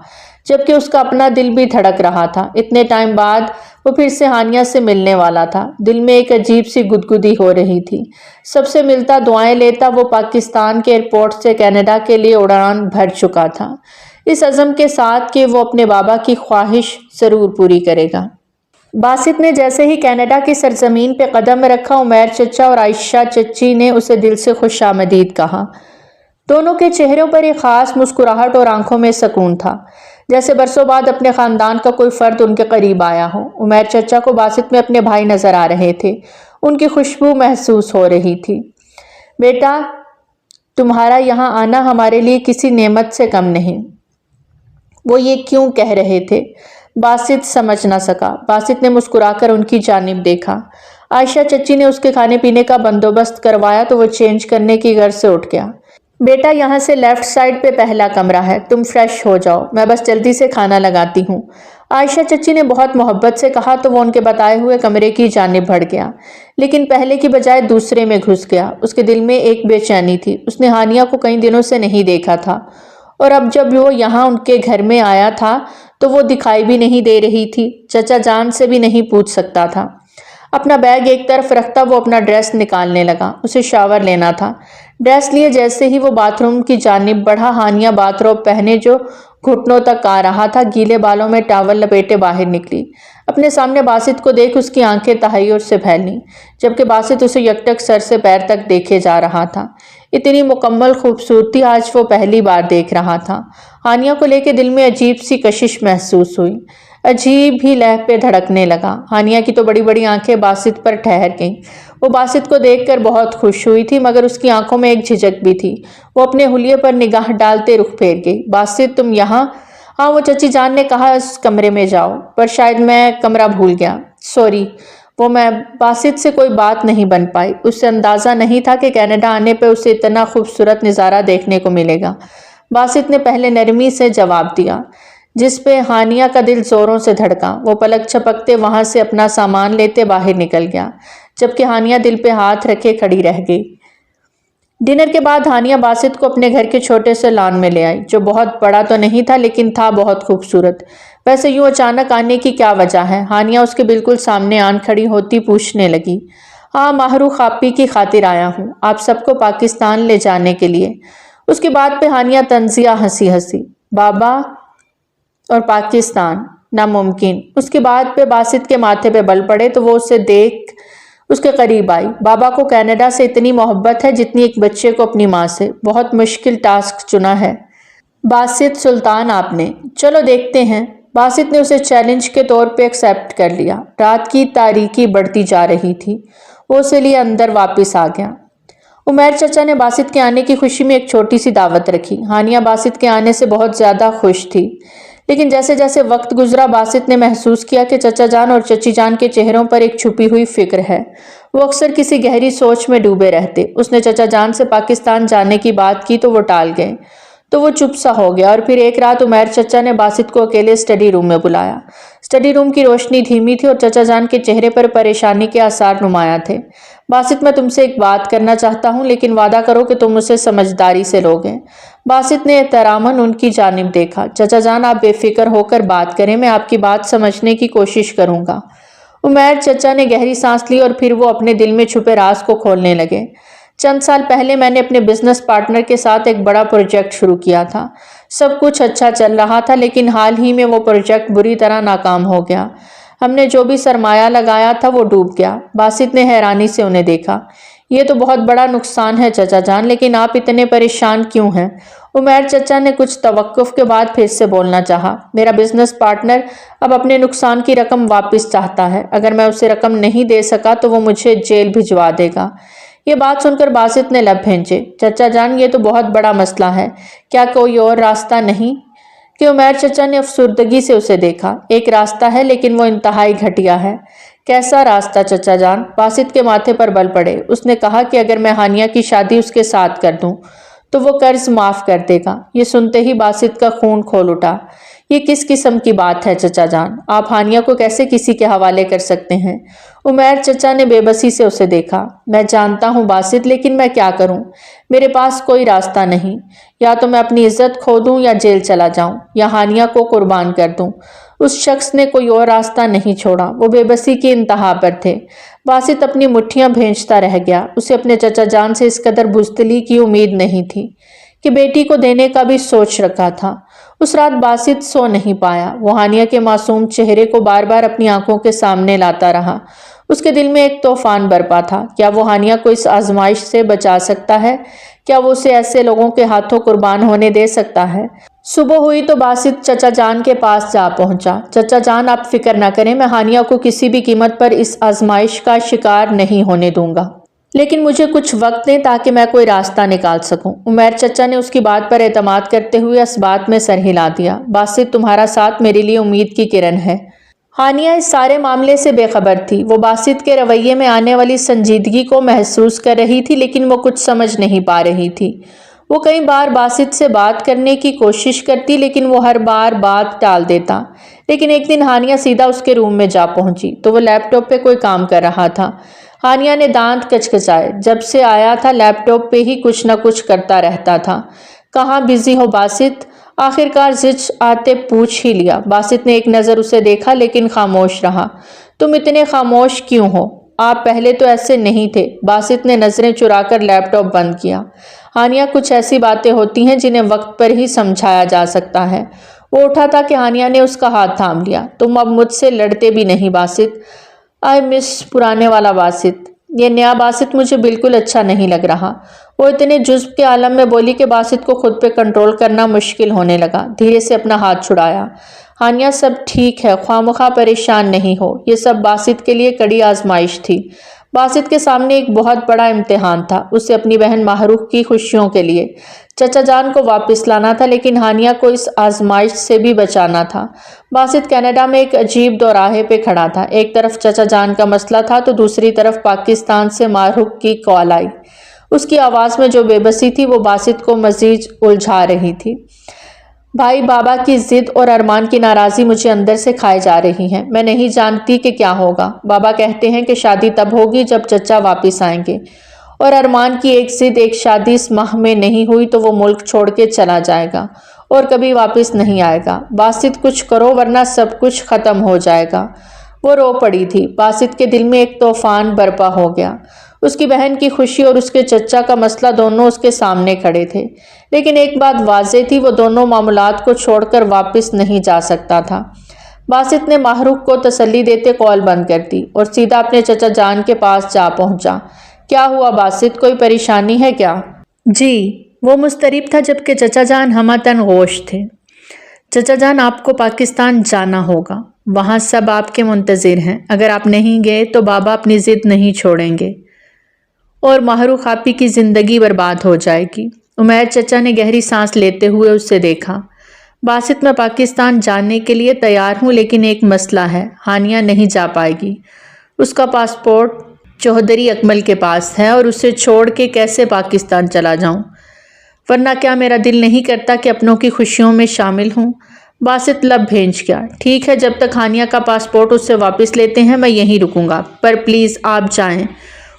جبکہ اس کا اپنا دل بھی دھڑک رہا تھا۔ اتنے ٹائم بعد وہ پھر سے ہانیہ سے ملنے والا تھا۔ دل میں ایک عجیب سی گدگدی ہو رہی تھی۔ سب سے ملتا، دعائیں لیتا، وہ پاکستان کے ایئرپورٹ سے کینیڈا کے لیے اڑان بھر چکا تھا، اس عزم کے ساتھ کہ وہ اپنے بابا کی خواہش ضرور پوری کرے گا۔ باسط نے جیسے ہی کینیڈا کی سرزمین پہ قدم رکھا، عمیر چچا اور عائشہ چچی نے اسے دل سے خوش آمدید کہا۔ دونوں کے چہروں پر ایک خاص مسکراہٹ اور آنکھوں میں سکون تھا، جیسے برسوں بعد اپنے خاندان کا کوئی فرد ان کے قریب آیا ہو۔ عمیر چچا کو باسط میں اپنے بھائی نظر آ رہے تھے، ان کی خوشبو محسوس ہو رہی تھی۔ بیٹا، تمہارا یہاں آنا ہمارے لیے کسی نعمت سے کم نہیں۔ وہ یہ کیوں کہہ رہے تھے؟ باسط سمجھ نہ سکا۔ باسط نے مسکرا کر ان کی جانب دیکھا۔ عائشہ چچی نے اس کے کھانے پینے کا بندوبست کروایا تو وہ چینج کرنے کی غرض سے اٹھ گیا۔ بیٹا، یہاں سے لیفٹ سائڈ پہ پہلا کمرہ ہے، تم فریش ہو جاؤ، میں بس جلدی سے کھانا لگاتی ہوں۔ عائشہ چچی نے بہت محبت سے کہا تو وہ ان کے بتائے ہوئے کمرے کی جانب بڑھ گیا، لیکن پہلے کی بجائے دوسرے میں گھس گیا۔ اس کے دل میں ایک بے چینی تھی۔ اس نے ہانیہ کو کئی دنوں سے نہیں دیکھا تھا اور اب جب وہ یہاں ان کے گھر میں آیا تھا تو وہ دکھائی بھی نہیں دے رہی تھی، چچا جان سے بھی نہیں پوچھ سکتا تھا۔ اپنا بیگ ایک طرف رکھتا وہ اپنا ڈریس نکالنے لگا، اسے شاور لینا تھا۔ ڈریس لیے جیسے ہی وہ باتھ روم کی جانب بڑھا، ہانیہ باتھ روب پہنے جو گھٹنوں تک آ رہا تھا، گیلے بالوں میں ٹاول لپیٹے باہر نکلی۔ اپنے سامنے باسط کو دیکھ اس کی آنکھیں تحیر سے پھیلیں، جبکہ باسط اسے یکٹک سر سے پیر تک دیکھے جا رہا تھا۔ اتنی مکمل خوبصورتی آج وہ پہلی بار دیکھ رہا تھا۔ ہانیہ کو لے کے دل میں عجیب سی کشش محسوس ہوئی، عجیب ہی لہب پہ دھڑکنے لگا۔ ہانیہ کی تو بڑی بڑی آنکھیں باسط پر ٹھہر گئیں۔ وہ باسط کو دیکھ کر بہت خوش ہوئی تھی، مگر اس کی آنکھوں میں ایک جھجک بھی تھی۔ وہ اپنے حلیے پر نگاہ ڈالتے رخ پھیر گئی۔ باسط، تم یہاں؟ ہاں، وہ چچی جان نے کہا اس کمرے میں جاؤ، پر شاید میں کمرہ بھول گیا، سوری۔ میں باسط سے کوئی بات نہیں بن پائی۔ اسے اندازہ نہیں تھا کہ کینیڈا آنے پہ اسے اتنا خوبصورت نظارہ دیکھنے کو ملے گا۔ باسط نے پہلے نرمی سے جواب دیا، جس پہ ہانیہ کا دل زوروں سے دھڑکا۔ وہ پلک چھپکتے وہاں سے اپنا سامان لیتے باہر نکل گیا، جبکہ ہانیہ دل پہ ہاتھ رکھے کھڑی رہ گئی۔ ڈنر کے بعد ہانیہ باسط کو اپنے گھر کے چھوٹے سے لان میں لے آئی، جو بہت بڑا تو نہیں تھا لیکن تھا بہت خوبصورت۔ ویسے یوں اچانک آنے کی کیا وجہ ہے؟ ہانیہ اس کے بالکل سامنے آن کھڑی ہوتی پوچھنے لگی۔ ہاں ماہروخ آپی کی خاطر آیا ہوں، آپ سب کو پاکستان لے جانے کے لیے۔ اس کی بات پہ ہانیہ طنزیہ ہنسی۔ بابا اور پاکستان؟ ناممکن۔ اس کی بات پہ باسط کے ماتھے پہ بل پڑے تو وہ اسے دیکھ اس کے قریب آئی۔ بابا کو کینیڈا سے اتنی محبت ہے جتنی ایک بچے کو اپنی ماں سے۔ بہت مشکل ٹاسک چنا ہے باسط سلطان آپ نے۔ چلو دیکھتے ہیں۔ باسط نے اسے چیلنج کے طور پہ ایکسیپٹ کر لیا۔ رات کی تاریکی بڑھتی جا رہی تھی، وہ اسے لیے اندر واپس آ گیا۔ عمیر چچا نے باسط کے آنے کی خوشی میں ایک چھوٹی سی دعوت رکھی۔ ہانیہ باسط کے آنے سے بہت زیادہ خوش تھی، لیکن جیسے جیسے وقت گزرا باسط نے محسوس کیا کہ چچا جان اور چچی جان کے چہروں پر ایک چھپی ہوئی فکر ہے۔ وہ اکثر کسی گہری سوچ میں ڈوبے رہتے۔ اس نے چچا جان سے پاکستان جانے کی بات کی تو وہ ٹال گئے، تو وہ چپ سا ہو گیا۔ اور پھر ایک رات عمیر چچا نے باسط کو اکیلے اسٹڈی روم میں بلایا۔ اسٹڈی روم کی روشنی دھیمی تھی اور چچا جان کے چہرے پر پریشانی کے آثار نمایاں تھے۔ باسط میں تم سے ایک بات کرنا چاہتا ہوں، لیکن وعدہ کرو کہ تم اسے سمجھداری سے لوگے۔ باسط نے احتراماً ان کی جانب دیکھا۔ چچا جان آپ بے فکر ہو کر بات کریں، میں آپ کی بات سمجھنے کی کوشش کروں گا۔ عمیر چچا نے گہری سانس لی اور پھر وہ اپنے دل میں چھپے راز کو کھولنے لگے۔ چند سال پہلے میں نے اپنے بزنس پارٹنر کے ساتھ ایک بڑا پروجیکٹ شروع کیا تھا۔ سب کچھ اچھا چل رہا تھا، لیکن حال ہی میں وہ پروجیکٹ بری طرح ناکام ہو گیا۔ ہم نے جو بھی سرمایہ لگایا تھا وہ ڈوب گیا۔ باسط نے حیرانی سے انہیں دیکھا۔ یہ تو بہت بڑا نقصان ہے چچا جان، لیکن آپ اتنے پریشان کیوں ہیں؟ عمیر چچا نے کچھ توقف کے بعد پھر سے بولنا چاہا۔ میرا بزنس پارٹنر اب اپنے نقصان کی رقم واپس چاہتا ہے۔ اگر میں اسے رقم نہیں دے سکا تو وہ مجھے جیل بھجوا دے گا۔ یہ بات سن کر باسط نے لب بھینچے۔ چچا جان یہ تو بہت بڑا مسئلہ ہے، کیا کوئی اور راستہ نہیں؟ کہ عمیر چچا نے افسردگی سے اسے دیکھا۔ ایک راستہ ہے، لیکن وہ انتہائی گھٹیا ہے۔ کیسا راستہ چچا جان؟ باسط کے ماتھے پر بل پڑے۔ اس نے کہا کہ اگر میں ہانیہ کی شادی اس کے ساتھ کر دوں تو وہ قرض معاف کر دے گا۔ یہ سنتے ہی باسط کا خون کھول اٹھا۔ یہ کس قسم کی بات ہے چچا جان؟ آپ ہانیہ کو کیسے کسی کے حوالے کر سکتے ہیں؟ عمیر چچا نے بے بسی سے اسے دیکھا۔ میں جانتا ہوں باسط، لیکن میں کیا کروں؟ میرے پاس کوئی راستہ نہیں۔ یا تو میں اپنی عزت کھو دوں یا جیل چلا جاؤں یا ہانیہ کو قربان کر دوں۔ اس شخص نے کوئی اور راستہ نہیں چھوڑا۔ وہ بے بسی کی انتہا پر تھے۔ باسط اپنی مٹھیاں بھینچتا رہ گیا۔ اسے اپنے چچا جان سے اس قدر بزدلی کی امید نہیں تھی کہ بیٹی کو دینے کا بھی سوچ رکھا تھا۔ اس رات باسط سو نہیں پایا۔ وہ ہانیہ کے معصوم چہرے کو بار بار اپنی آنکھوں کے سامنے لاتا رہا۔ اس کے دل میں ایک طوفان برپا تھا۔ کیا وہ ہانیہ کو اس آزمائش سے بچا سکتا ہے؟ کیا وہ اسے ایسے لوگوں کے ہاتھوں قربان ہونے دے سکتا ہے؟ صبح ہوئی تو باسط چچا جان کے پاس جا پہنچا۔ چچا جان آپ فکر نہ کریں، میں ہانیہ کو کسی بھی قیمت پر اس آزمائش کا شکار نہیں ہونے دوں گا، لیکن مجھے کچھ وقت دیں تاکہ میں کوئی راستہ نکال سکوں۔ عمیر چچا نے اس کی بات پر اعتماد کرتے ہوئے اس بات میں سر ہلا دیا۔ باسط تمہارا ساتھ میرے لیے امید کی کرن ہے۔ ہانیہ اس سارے معاملے سے بے خبر تھی۔ وہ باسط کے رویے میں آنے والی سنجیدگی کو محسوس کر رہی تھی، لیکن وہ کچھ سمجھ نہیں پا رہی تھی۔ وہ کئی بار باسط سے بات کرنے کی کوشش کرتی، لیکن وہ ہر بار بات ٹال دیتا۔ لیکن ایک دن ہانیہ سیدھا اس کے روم میں جا پہنچی تو وہ لیپ ٹاپ پہ کوئی کام کر رہا تھا۔ ہانیہ نے دانت کچکچائے۔ جب سے آیا تھا لیپ ٹاپ پہ ہی کچھ نہ کچھ کرتا رہتا تھا۔ کہاں بزی ہو باسط؟ آخرکار زچ آتے پوچھ ہی لیا۔ باسط نے ایک نظر اسے دیکھا لیکن خاموش رہا۔ تم اتنے خاموش کیوں ہو؟ آپ پہلے تو ایسے نہیں تھے۔ باسط نے نظریں چرا کر لیپ ٹاپ بند کیا۔ ہانیہ کچھ ایسی باتیں ہوتی ہیں جنہیں وقت پر ہی سمجھایا جا سکتا ہے۔ وہ اٹھا تھا کہ ہانیہ نے اس کا ہاتھ تھام لیا۔ تم اب مجھ سے لڑتے بھی نہیں باسط۔ آئی مس پرانے والا باسط۔ یہ نیا باسط مجھے بالکل اچھا نہیں لگ رہا۔ وہ اتنے جذب کے عالم میں بولی کہ باسط کو خود پہ کنٹرول کرنا مشکل ہونے لگا۔ دھیرے سے اپنا ہاتھ چھڑایا۔ ہانیہ سب ٹھیک ہے، خواہ مخواہ پریشان نہیں ہو۔ یہ سب باسط کے لیے کڑی آزمائش تھی۔ باسط کے سامنے ایک بہت بڑا امتحان تھا، اسے اپنی بہن ماہروخ کی خوشیوں کے لیے چچا جان کو واپس لانا تھا، لیکن ہانیہ کو اس آزمائش سے بھی بچانا تھا۔ باسط کینیڈا میں ایک عجیب دوراہے پہ کھڑا تھا۔ ایک طرف چچا جان کا مسئلہ تھا تو دوسری طرف پاکستان سے ماہروخ کی کال آئی۔ اس کی آواز میں جو بے بسی تھی وہ باسط کو مزید الجھا رہی تھی۔ بھائی، بابا کی ضد اور ارمان کی ناراضی مجھے اندر سے کھائے جا رہی ہیں۔ میں نہیں جانتی کہ کیا ہوگا۔ بابا کہتے ہیں کہ شادی تب ہوگی جب چچا واپس آئیں گے، اور ارمان کی ایک ضد، ایک شادی اس ماہ میں نہیں ہوئی تو وہ ملک چھوڑ کے چلا جائے گا اور کبھی واپس نہیں آئے گا۔ باسط کچھ کرو ورنہ سب کچھ ختم ہو جائے گا۔ وہ رو پڑی تھی۔ باسط کے دل میں ایک طوفان برپا ہو گیا۔ اس کی بہن کی خوشی اور اس کے چچا کا مسئلہ دونوں اس کے سامنے کھڑے تھے، لیکن ایک بات واضح تھی، وہ دونوں معاملات کو چھوڑ کر واپس نہیں جا سکتا تھا۔ باسط نے ماہروخ کو تسلی دیتے کال بند کر دی اور سیدھا اپنے چچا جان کے پاس جا پہنچا۔ کیا ہوا باسط، کوئی پریشانی ہے کیا؟ جی، وہ مضطرب تھا جبکہ چچا جان ہمہ گوش تھے۔ چچا جان، آپ کو پاکستان جانا ہوگا، وہاں سب آپ کے منتظر ہیں، اگر آپ نہیں گئے تو بابا اپنی ضد نہیں چھوڑیں گے اور ماہروخ آپی کی زندگی برباد ہو جائے گی۔ عمیر چچا نے گہری سانس لیتے ہوئے اس سے دیکھا۔ باسط، میں پاکستان جانے کے لیے تیار ہوں، لیکن ایک مسئلہ ہے، ہانیہ نہیں جا پائے گی۔ اس کا پاسپورٹ چوہدری اکمل کے پاس ہے اور اسے چھوڑ کے کیسے پاکستان چلا جاؤں؟ ورنہ کیا میرا دل نہیں کرتا کہ اپنوں کی خوشیوں میں شامل ہوں؟ باسط لب بھینچ گیا۔ ٹھیک ہے، جب تک ہانیہ کا پاسپورٹ اس سے واپس لیتے ہیں میں یہیں رکوں گا، پر پلیز آپ جائیں۔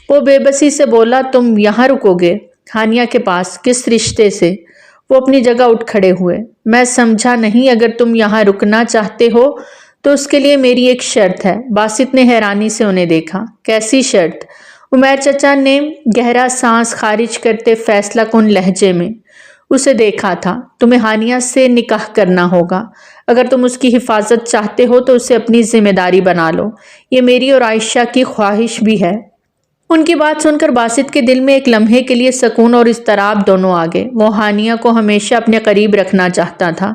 وہ بے بسی سے بولا، تم یہاں رکو گے؟ ہانیہ کے پاس؟ کس رشتے سے؟ وہ اپنی جگہ اٹھ کھڑے ہوئے۔ میں سمجھا نہیں، اگر تم یہاں رکنا چاہتے ہو تو اس کے لیے میری ایک شرط ہے۔ باسط نے حیرانی سے انہیں دیکھا۔ کیسی شرط؟ عمیر چچا نے گہرا سانس خارج کرتے فیصلہ کن لہجے میں اسے دیکھا تھا۔ تمہیں ہانیہ سے نکاح کرنا ہوگا۔ اگر تم اس کی حفاظت چاہتے ہو تو اسے اپنی ذمہ داری بنا لو۔ یہ میری اور عائشہ کی خواہش بھی ہے۔ ان کی بات سن کر باسط کے دل میں ایک لمحے کے لیے سکون اور اضطراب دونوں آ گئے۔ وہ ہانیہ کو ہمیشہ اپنے قریب رکھنا چاہتا تھا،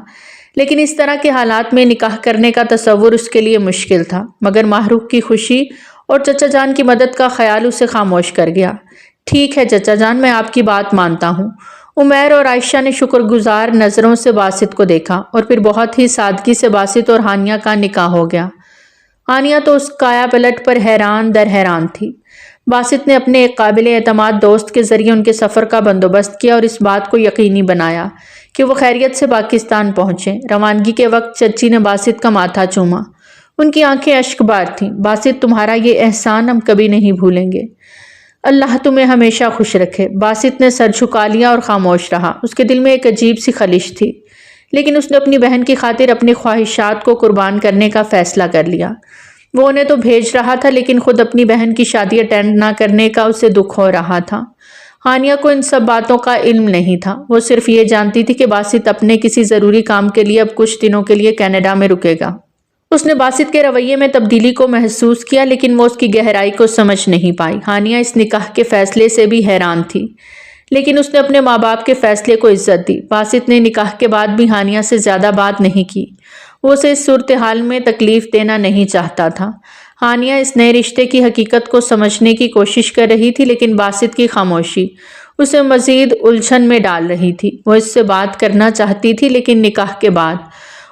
لیکن اس طرح کے حالات میں نکاح کرنے کا تصور اس کے لیے مشکل تھا۔ مگر ماہروخ کی خوشی اور چچا جان کی مدد کا خیال اسے خاموش کر گیا۔ ٹھیک ہے چچا جان، میں آپ کی بات مانتا ہوں۔ عمیر اور عائشہ نے شکر گزار نظروں سے باسط کو دیکھا اور پھر بہت ہی سادگی سے باسط اور ہانیہ کا نکاح ہو گیا۔ ہانیہ تو اس کایا پلٹ پر حیران در حیران تھی۔ باسط نے اپنے ایک قابل اعتماد دوست کے ذریعے ان کے سفر کا بندوبست کیا اور اس بات کو یقینی بنایا کہ وہ خیریت سے پاکستان پہنچے۔ روانگی کے وقت چچی نے باسط کا ماتھا چوما۔ ان کی آنکھیں اشک بار تھیں۔ باسط، تمہارا یہ احسان ہم کبھی نہیں بھولیں گے۔ اللہ تمہیں ہمیشہ خوش رکھے۔ باسط نے سر جھکا لیا اور خاموش رہا۔ اس کے دل میں ایک عجیب سی خلش تھی، لیکن اس نے اپنی بہن کی خاطر اپنی خواہشات کو قربان کرنے کا فیصلہ کر لیا۔ وہ انہیں تو بھیج رہا تھا، لیکن خود اپنی بہن کی شادی اٹینڈ نہ کرنے کا اسے دکھ ہو رہا تھا۔ ہانیہ کو ان سب باتوں کا علم نہیں تھا۔ وہ صرف یہ جانتی تھی کہ باسط اپنے کسی ضروری کام کے لیے اب کچھ دنوں کے لیے کینیڈا میں رکے گا۔ اس نے باسط کے رویے میں تبدیلی کو محسوس کیا، لیکن وہ اس کی گہرائی کو سمجھ نہیں پائی۔ ہانیہ اس نکاح کے فیصلے سے بھی حیران تھی، لیکن اس نے اپنے ماں باپ کے فیصلے کو عزت دی۔ باسط نے نکاح کے بعد بھی ہانیہ سے زیادہ بات نہیں کی۔ وہ اسے اس صورتحال میں تکلیف دینا نہیں چاہتا تھا۔ ہانیہ اس نئے رشتے کی حقیقت کو سمجھنے کی کوشش کر رہی تھی، لیکن باسط کی خاموشی اسے مزید الجھن میں ڈال رہی تھی۔ وہ اس سے بات کرنا چاہتی تھی، لیکن نکاح کے بعد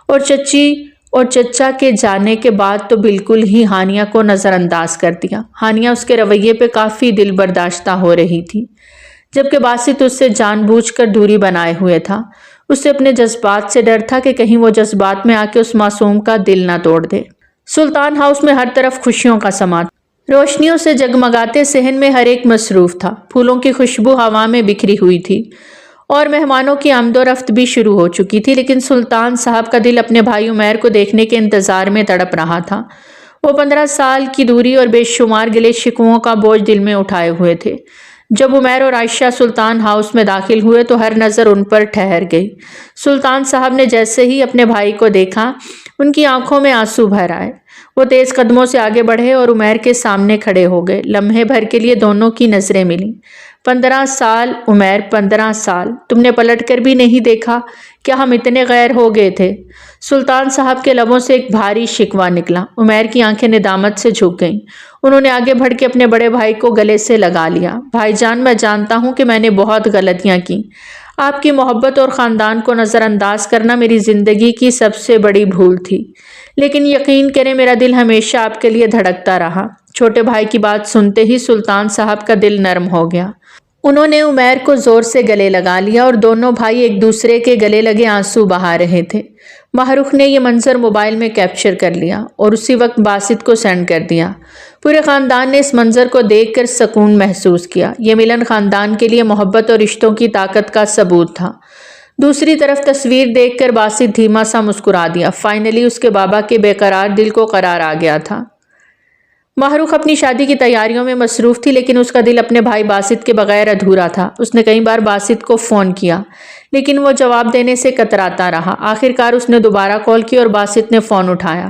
اور چچی اور چچا کے جانے کے بعد تو بالکل ہی ہانیہ کو نظر انداز کر دیا۔ ہانیہ اس کے رویے پہ کافی دل برداشتہ ہو رہی تھی، جبکہ باسط اس سے جان بوجھ کر دوری بنائے ہوئے تھا۔ اسے اپنے جذبات سے ڈر تھا کہ کہیں وہ جذبات میں آ کے اس معصوم کا دل نہ توڑ دے۔ سلطان ہاؤس میں ہر طرف خوشیوں کا سما تھا۔ روشنیوں سے جگمگاتے صحن میں ہر ایک مصروف تھا۔ پھولوں کی خوشبو ہوا میں بکھری ہوئی تھی اور مہمانوں کی آمد و رفت بھی شروع ہو چکی تھی، لیکن سلطان صاحب کا دل اپنے بھائی عمیر کو دیکھنے کے انتظار میں تڑپ رہا تھا۔ وہ 15 سال کی دوری اور بے شمار گلے شکووں کا بوجھ دل میں اٹھائے ہوئے تھے۔ جب عمیر اور عائشہ سلطان ہاؤس میں داخل ہوئے تو ہر نظر ان پر ٹھہر گئی۔ سلطان صاحب نے جیسے ہی اپنے بھائی کو دیکھا، ان کی آنکھوں میں آنسو بھر آئے۔ وہ تیز قدموں سے آگے بڑھے اور عمیر کے سامنے کھڑے ہو گئے۔ لمحے بھر کے لیے دونوں کی نظریں ملیں۔ 15 سال عمیر، 15 سال تم نے پلٹ کر بھی نہیں دیکھا؟ کیا ہم اتنے غیر ہو گئے تھے؟ سلطان صاحب کے لبوں سے ایک بھاری شکوہ نکلا۔ عمیر کی آنکھیں ندامت سے جھک گئیں۔ انہوں نے آگے بڑھ کے اپنے بڑے بھائی کو گلے سے لگا لیا۔ بھائی جان، میں جانتا ہوں کہ میں نے بہت غلطیاں کی۔ آپ کی محبت اور خاندان کو نظر انداز کرنا میری زندگی کی سب سے بڑی بھول تھی، لیکن یقین کریں میرا دل ہمیشہ آپ کے لیے دھڑکتا رہا۔ چھوٹے بھائی کی بات سنتے ہی سلطان صاحب کا دل نرم ہو گیا۔ انہوں نے عمیر کو زور سے گلے لگا لیا اور دونوں بھائی ایک دوسرے کے گلے لگے آنسو بہا رہے تھے۔ ماہ رخ نے یہ منظر موبائل میں کیپچر کر لیا اور اسی وقت باسط کو سینڈ کر دیا۔ پورے خاندان نے اس منظر کو دیکھ کر سکون محسوس کیا۔ یہ ملن خاندان کے لیے محبت اور رشتوں کی طاقت کا ثبوت تھا۔ دوسری طرف تصویر دیکھ کر باسط دھیما سا مسکرا دیا۔ فائنلی اس کے بابا کے بے قرار دل کو قرار آ گیا تھا۔ ماہ رخ اپنی شادی کی تیاریوں میں مصروف تھی، لیکن اس کا دل اپنے بھائی باسط کے بغیر ادھورا تھا۔ اس نے کئی بار باسط کو فون کیا، لیکن وہ جواب دینے سے کتراتا رہا۔ آخر کار اس نے دوبارہ کال کی اور باسط نے فون اٹھایا۔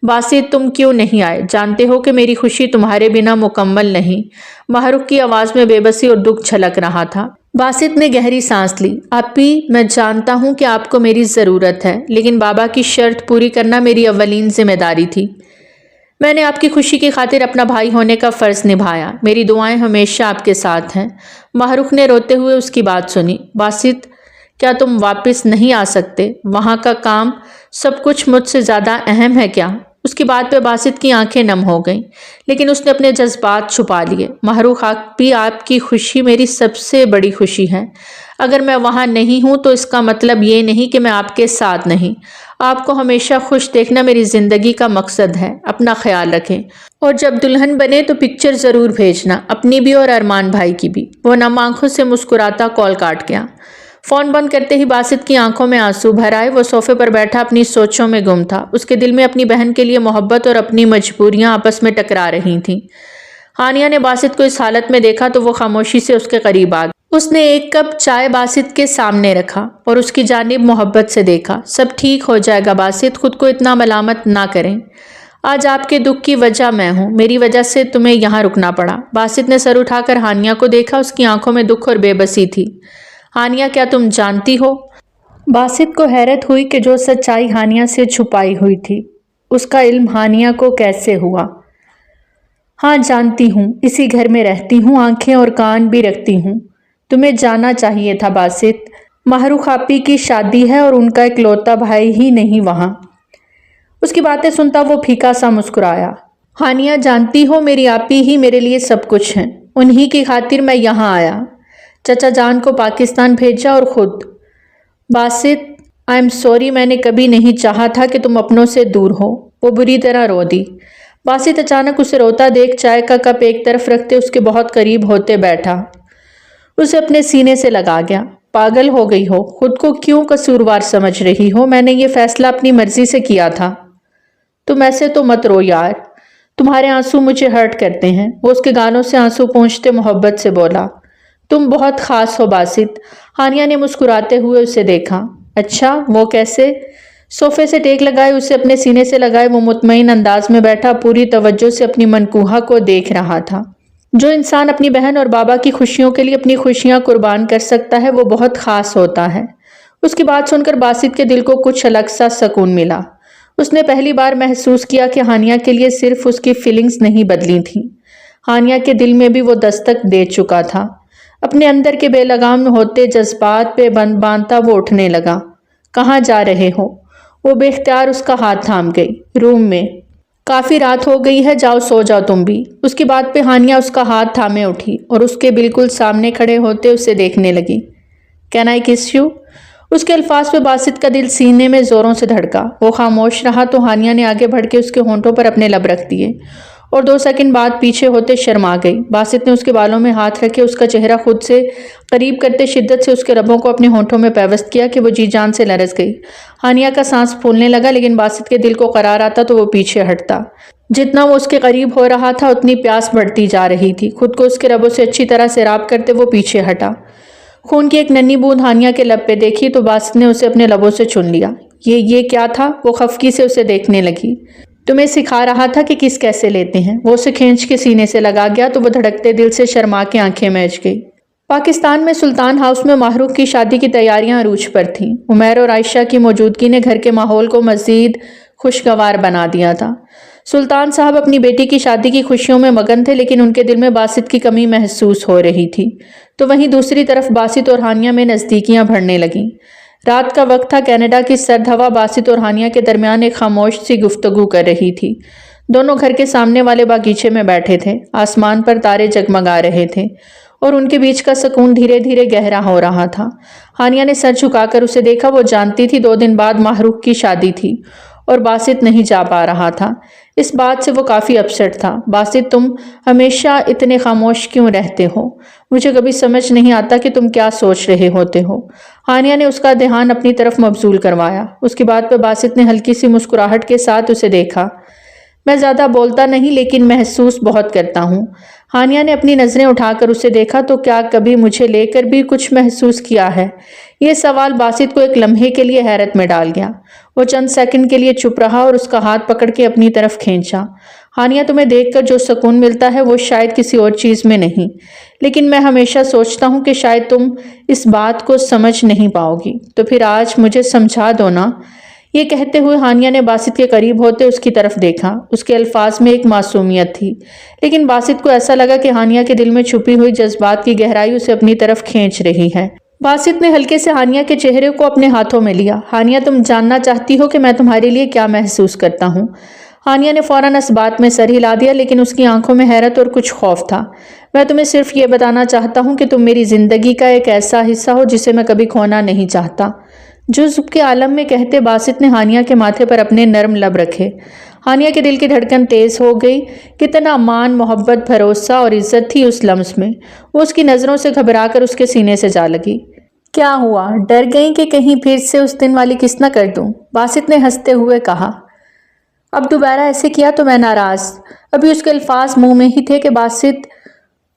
باسط، تم کیوں نہیں آئے؟ جانتے ہو کہ میری خوشی تمہارے بنا مکمل نہیں۔ ماہ رخ کی آواز میں بے بسی اور دکھ چھلک رہا تھا۔ باسط نے گہری سانس لی۔ آپی، میں جانتا ہوں کہ آپ کو میری ضرورت ہے، لیکن بابا کی شرط پوری کرنا میری اولین ذمہ داری تھی۔ میں نے آپ کی خوشی کی خاطر اپنا بھائی ہونے کا فرض نبھایا۔ میری دعائیں ہمیشہ آپ کے ساتھ ہیں۔ ماہ رخ نے روتے ہوئے اس کی بات سنی۔ باسط، کیا تم واپس نہیں آ سکتے؟ وہاں کا کام سب کچھ مجھ سے زیادہ اہم ہے کیا؟ اس کی بات پہ باسط کی آنکھیں نم ہو گئیں، لیکن اس نے اپنے جذبات چھپا لیے۔ ماہ رخ، آپی، آپ کی خوشی میری سب سے بڑی خوشی ہے۔ اگر میں وہاں نہیں ہوں تو اس کا مطلب یہ نہیں کہ میں آپ کے ساتھ نہیں۔ آپ کو ہمیشہ خوش دیکھنا میری زندگی کا مقصد ہے۔ اپنا خیال رکھیں، اور جب دلہن بنے تو پکچر ضرور بھیجنا، اپنی بھی اور ارمان بھائی کی بھی۔ وہ نم آنکھوں سے مسکراتا کال کاٹ گیا۔ فون بند کرتے ہی باسط کی آنکھوں میں آنسو بھر آئے۔ وہ صوفے پر بیٹھا اپنی سوچوں میں گم تھا۔ اس کے دل میں اپنی بہن کے لیے محبت اور اپنی مجبوریاں آپس میں ٹکرا رہی تھیں۔ ہانیہ نے باسط کو اس حالت میں دیکھا تو وہ خاموشی سے اس کے قریب آ گئی۔ اس نے ایک کپ چائے باسط کے سامنے رکھا اور اس کی جانب محبت سے دیکھا۔ سب ٹھیک ہو جائے گا باسط، خود کو اتنا ملامت نہ کریں۔ آج آپ کے دکھ کی وجہ میں ہوں، میری وجہ سے تمہیں یہاں رکنا پڑا۔ باسط نے سر اٹھا کر ہانیہ کو دیکھا۔ اس کی آنکھوں میں دکھ اور بے بسی تھی۔ ہانیہ، کیا تم جانتی ہو؟ باسط کو حیرت ہوئی کہ جو سچائی ہانیہ سے چھپائی ہوئی تھی، اس کا علم ہانیہ کو کیسے ہوا؟ ہاں جانتی ہوں، اسی گھر میں رہتی ہوں، آنکھیں اور کان بھی رکھتی ہوں۔ تمہیں جانا چاہیے تھا باسط۔ ماہ رخ آپی کی شادی ہے اور ان کا اکلوتا بھائی ہی نہیں وہاں۔ اس کی باتیں سنتا وہ پھیکا سا مسکرایا۔ ہانیہ، جانتی ہو میری آپی ہی میرے لیے سب کچھ ہیں، انہی کی خاطر میں یہاں آیا، چچا جان کو پاکستان بھیجا اور خود۔ باسط، آئی ایم سوری، میں نے کبھی نہیں چاہا تھا کہ تم اپنوں سے دور ہو۔ وہ بری طرح رو دی۔ باسط اچانک اسے روتا دیکھ چائے کا کپ ایک طرف رکھتے اس کے بہت قریب ہوتے بیٹھا، اسے اپنے سینے سے لگا گیا۔ پاگل ہو گئی ہو، خود کو کیوں قصوروار سمجھ رہی ہو؟ میں نے یہ فیصلہ اپنی مرضی سے کیا تھا۔ تم ایسے تو مت رو یار، تمہارے آنسو مجھے ہرٹ کرتے ہیں۔ وہ اس کے گانوں سے آنسو پونچھتے محبت سے بولا۔ تم بہت خاص ہو باسط۔ ہانیہ نے مسکراتے ہوئے اسے دیکھا۔ اچھا، وہ کیسے؟ صوفے سے ٹیک لگائے اسے اپنے سینے سے لگائے وہ مطمئن انداز میں بیٹھا پوری توجہ سے اپنی منکوہہ کو دیکھ رہا تھا۔ جو انسان اپنی بہن اور بابا کی خوشیوں کے لیے اپنی خوشیاں قربان کر سکتا ہے وہ بہت خاص ہوتا ہے۔ اس کی بات سن کر باسط کے دل کو کچھ الگ سا سکون ملا۔ اس نے پہلی بار محسوس کیا کہ ہانیہ کے لیے صرف اس کی فیلنگز نہیں بدلی تھیں، ہانیہ کے دل میں بھی وہ دستک دے چکا تھا۔ اپنے اندر کے بے لگام ہوتے جذبات پہ بند باندھتا وہ اٹھنے لگا۔ کہاں جا رہے ہو؟ وہ بے اختیار اس کا ہاتھ تھام گئی۔ روم میں۔ کافی رات ہو گئی ہے، جاؤ سو جاؤ تم بھی۔ اس کی بات پہ ہانیہ اس کا ہاتھ تھامے اٹھی اور اس کے بالکل سامنے کھڑے ہوتے اسے دیکھنے لگی۔ کین آئی کس یو؟ اس کے الفاظ پہ باسط کا دل سینے میں زوروں سے دھڑکا۔ وہ خاموش رہا تو ہانیہ نے آگے بڑھ کے اس کے ہونٹوں پر اپنے لب رکھ دیے اور 2 سیکنڈ بعد پیچھے ہوتے شرما گئی۔ باسط نے اس کے بالوں میں ہاتھ رکھے اس کا چہرہ خود سے قریب کرتے شدت سے اس کے لبوں کو اپنے ہونٹوں میں پیوست کیا کہ وہ جی جان سے لرز گئی۔ ہانیہ کا سانس پھولنے لگا، لیکن باسط کے دل کو قرار آتا تو وہ پیچھے ہٹتا۔ جتنا وہ اس کے قریب ہو رہا تھا اتنی پیاس بڑھتی جا رہی تھی۔ خود کو اس کے لبوں سے اچھی طرح سیراب کرتے وہ پیچھے ہٹا۔ خون کی ایک ننھی بوند ہانیہ کے لب پہ دیکھی تو باسط نے اسے اپنے لبوں سے چن لیا۔ یہ کیا تھا؟ وہ خفگی سے اسے دیکھنے لگی۔ تمہیں سکھا رہا تھا کہ کس کیسے لیتے ہیں۔ وہ اسے کھینچ کے سینے سے لگا گیا تو وہ دھڑکتے دل سے شرما کے آنکھیں میچ گئی۔ پاکستان میں سلطان ہاؤس میں ماہ رخ کی شادی کی تیاریاں عروج پر تھیں۔ عمیر اور عائشہ کی موجودگی نے گھر کے ماحول کو مزید خوشگوار بنا دیا تھا۔ سلطان صاحب اپنی بیٹی کی شادی کی خوشیوں میں مگن تھے، لیکن ان کے دل میں باسط کی کمی محسوس ہو رہی تھی۔ تو وہیں دوسری طرف باسط اور ہانیہ میں نزدیکیاں بڑھنے لگیں۔ رات کا وقت تھا، کینیڈا کی سرد ہوا باسط اور ہانیہ کے درمیان ایک خاموش سی گفتگو کر رہی تھی۔ دونوں گھر کے سامنے والے باغیچے میں بیٹھے تھے۔ آسمان پر تارے جگمگا رہے تھے۔ اور ان کے بیچ کا سکون دھیرے دھیرے گہرا ہو رہا تھا۔ ہانیہ نے سر جھکا کر اسے دیکھا۔ وہ جانتی تھی 2 دن بعد ماہ رخ کی شادی تھی اور باسط نہیں جا پا رہا تھا۔ اس بات سے وہ کافی اپسٹ تھا۔ باسط، تم ہمیشہ اتنے خاموش کیوں رہتے ہو؟ مجھے کبھی سمجھ نہیں آتا کہ تم کیا سوچ رہے ہوتے ہو۔ ہانیہ نے اس کا دھیان اپنی طرف مبذول کروایا۔ اس کی بات پہ باسط نے ہلکی سی مسکراہٹ کے ساتھ اسے دیکھا۔ میں زیادہ بولتا نہیں لیکن محسوس بہت کرتا ہوں۔ ہانیہ نے اپنی نظریں اٹھا کر اسے دیکھا۔ تو کیا کبھی مجھے لے کر بھی کچھ محسوس کیا ہے؟ یہ سوال باسط کو ایک لمحے کے لیے حیرت میں ڈال گیا۔ وہ چند سیکنڈ کے لیے چپ رہا اور اس کا ہاتھ پکڑ کے اپنی طرف کھینچا۔ ہانیہ، تمہیں دیکھ کر جو سکون ملتا ہے وہ شاید کسی اور چیز میں نہیں، لیکن میں ہمیشہ سوچتا ہوں کہ شاید تم اس بات کو سمجھ نہیں پاؤ گی، تو پھر آج مجھے سمجھا دو نا۔ یہ کہتے ہوئے ہانیہ نے باسط کے قریب ہوتے اس کی طرف دیکھا۔ اس کے الفاظ میں ایک معصومیت تھی، لیکن باسط کو ایسا لگا کہ ہانیہ کے دل میں چھپی ہوئی جذبات کی گہرائی اسے اپنی طرف کھینچ رہی ہے۔ باسط نے ہلکے سے ہانیہ کے چہرے کو اپنے ہاتھوں میں لیا۔ ہانیہ، تم جاننا چاہتی ہو کہ میں تمہارے لیے کیا محسوس کرتا ہوں؟ ہانیہ نے فوراً اس بات میں سر ہلا دیا، لیکن اس کی آنکھوں میں حیرت اور کچھ خوف تھا۔ میں تمہیں صرف یہ بتانا چاہتا ہوں کہ تم میری زندگی کا ایک ایسا حصہ ہو جسے میں کبھی کھونا نہیں چاہتا۔ جزب کے عالم میں کہتے باسط نے ہانیہ کے ماتھے پر اپنے نرم لب رکھے۔ ہانیہ کے دل کی دھڑکن تیز ہو گئی۔ کتنا مان، محبت، بھروسہ اور عزت تھی اس لمس میں۔ وہ اس کی نظروں سے گھبرا کر اس کے سینے سے جا لگی۔ کیا ہوا؟ ڈر گئیں کہ کہیں پھر سے اس دن والی کس نہ کر دوں؟ باسط نے ہنستے ہوئے کہا۔ اب دوبارہ ایسے کیا تو میں ناراض۔ ابھی اس کے الفاظ منہ میں ہی تھے کہ باسط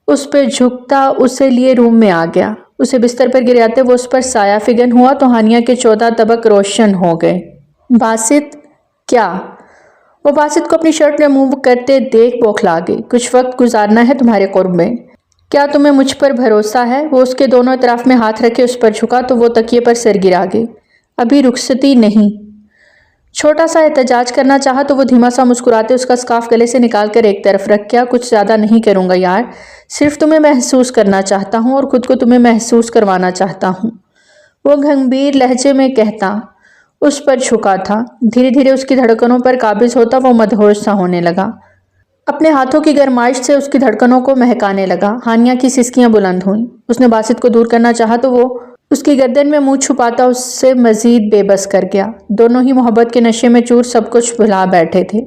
اس پہ جھکتا اسے لیے روم میں آ گیا۔ اسے بستر پر گراتے وہ اس پر سایہ فگن ہوا تو ہانیہ کے 14 طبق روشن ہو گئے۔ باسط، کیا؟ وہ باسط کو اپنی شرٹ میں منہ کرتے دیکھ بوکھلا گئی۔ کچھ وقت گزارنا ہے تمہارے قرب میں۔ کیا تمہیں مجھ پر بھروسہ ہے؟ وہ اس کے دونوں اطراف میں ہاتھ رکھے اس پر جھکا تو وہ تکیے پر سر گرا گئی۔ ابھی رخصتی نہیں۔ چھوٹا سا احتجاج کرنا چاہا تو وہ دھیما سا مسکراتے اس کا سکارف گلے سے نکال کر ایک طرف رکھ گیا۔ کچھ زیادہ نہیں کروں گا یار، صرف تمہیں محسوس کرنا چاہتا ہوں اور خود کو تمہیں محسوس کروانا چاہتا ہوں، وہ گھمبیر لہجے میں کہتا اس پر جھکا تھا۔ دھیرے دھیرے اس کی دھڑکنوں پر قابض ہوتا وہ مدہوش سا ہونے لگا۔ اپنے ہاتھوں کی گرمائش سے اس کی دھڑکنوں کو مہکانے لگا۔ ہانیہ کی سسکیاں بلند ہوئیں۔ اس نے باسط کو دور کرنا چاہا تو وہ اس کی گردن میں منہ چھپاتا اس سے مزید بے بس کر گیا۔ دونوں ہی محبت کے نشے میں چور سب کچھ بھلا بیٹھے تھے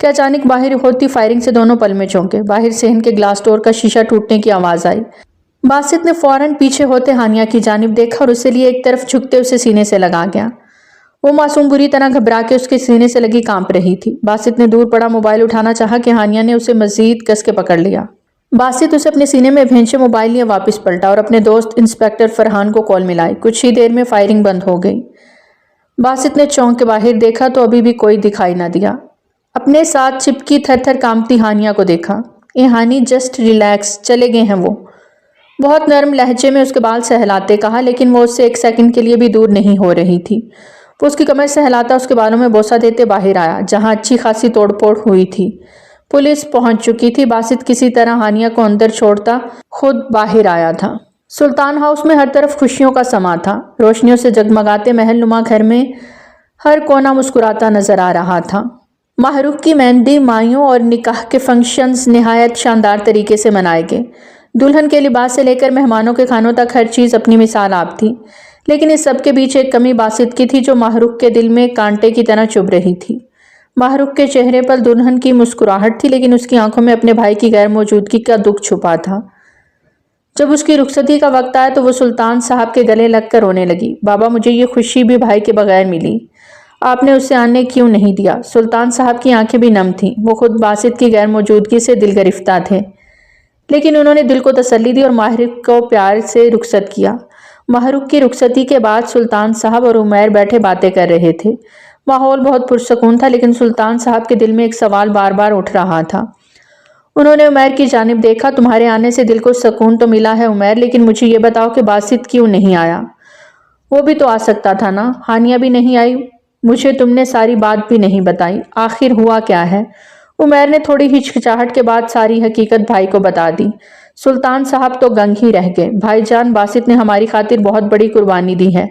کہ اچانک باہر ہوتی فائرنگ سے دونوں پل میں چونکے۔ باہر صحن کے گلاس ڈور کا شیشہ ٹوٹنے کی آواز آئی۔ باسط نے فوراً پیچھے ہوتے ہانیہ کی جانب دیکھا اور اسے لیے ایک طرف جھکتے اسے سینے سے لگا گیا۔ وہ معصوم بری طرح گھبرا کے اس کے سینے سے لگی کانپ رہی تھی۔ باسط نے دور پڑا موبائل اٹھانا چاہا کہ ہانیہ نے اسے مزید کس کے پکڑ لیا۔ باسط اسے اپنے سینے میں بھینچے موبائل لیے واپس پلٹا اور اپنے دوست انسپکٹر فرحان کو کال ملائی۔ کچھ ہی دیر میں فائرنگ بند ہو گئی۔ باسط نے چونک کے باہر دیکھا تو ابھی بھی کوئی دکھائی نہ دیا۔ اپنے ساتھ چپکی تھر تھر کانپتی ہانیہ کو دیکھا۔ اے ہانی، جسٹ ریلیکس، چلے گئے ہیں وہ، بہت نرم لہجے میں اس کے بال سہلاتے کہا، لیکن وہ اس سے ایک سیکنڈ کے لیے بھی دور نہیں ہو رہی تھی۔ وہ اس کی کمر سہلاتا اس کے بالوں میں بوسہ دیتے باہر آیا جہاں اچھی خاصی توڑ پھوڑ ہوئی تھی۔ پولیس پہنچ چکی تھی۔ باسط کسی طرح ہانیہ کو اندر چھوڑتا خود باہر آیا تھا۔ سلطان ہاؤس میں ہر طرف خوشیوں کا سما تھا۔ روشنیوں سے جگمگاتے محل نما گھر میں ہر کونا مسکراتا نظر آ رہا تھا۔ ماہ رخ کی مہندی، مائیوں اور نکاح کے فنکشنز نہایت شاندار طریقے سے منائے گئے۔ دلہن کے لباس سے لے کر مہمانوں کے کھانوں تک ہر چیز اپنی مثال آپ تھی، لیکن اس سب کے بیچ ایک کمی باسط کی تھی جو ماہ رخ کے دل میں کانٹے کی طرح چبھ رہی تھی۔ ماہ رخ کے چہرے پر دلہن کی مسکراہٹ تھی، لیکن اس کی آنکھوں میں اپنے بھائی کی غیر موجودگی کا دکھ چھپا تھا۔ جب اس کی رخصتی کا وقت آیا تو وہ سلطان صاحب کے گلے لگ کر رونے لگی۔ بابا، مجھے یہ خوشی بھی بھائی کے بغیر ملی، آپ نے اسے آنے کیوں نہیں دیا؟ سلطان صاحب کی آنکھیں بھی نم تھیں۔ وہ خود باسط کی غیر موجودگی سے دل گرفتہ تھے، لیکن انہوں نے دل کو تسلی دی اور ماہ رخ کو پیار سے رخصت کیا۔ ماہ رخ کی رخصتی کے بعد سلطان صاحب اور عمیر بیٹھے باتیں کر رہے تھے۔ ماحول بہت پرسکون تھا، لیکن سلطان صاحب کے دل میں ایک سوال بار بار اٹھ رہا تھا۔ انہوں نے عمیر کی جانب دیکھا۔ تمہارے آنے سے دل کو سکون تو ملا ہے عمیر، لیکن مجھے یہ بتاؤ کہ باسط کیوں نہیں آیا؟ وہ بھی تو آ سکتا تھا نا۔ ہانیہ بھی نہیں آئی، مجھے تم نے ساری بات بھی نہیں بتائی، آخر ہوا کیا ہے؟ عمیر نے تھوڑی ہچکچاہٹ کے بعد ساری حقیقت بھائی کو بتا دی۔ سلطان صاحب تو گنگ ہی رہ گئے۔ بھائی جان، باسط نے ہماری خاطر بہت بڑی قربانی دی ہے۔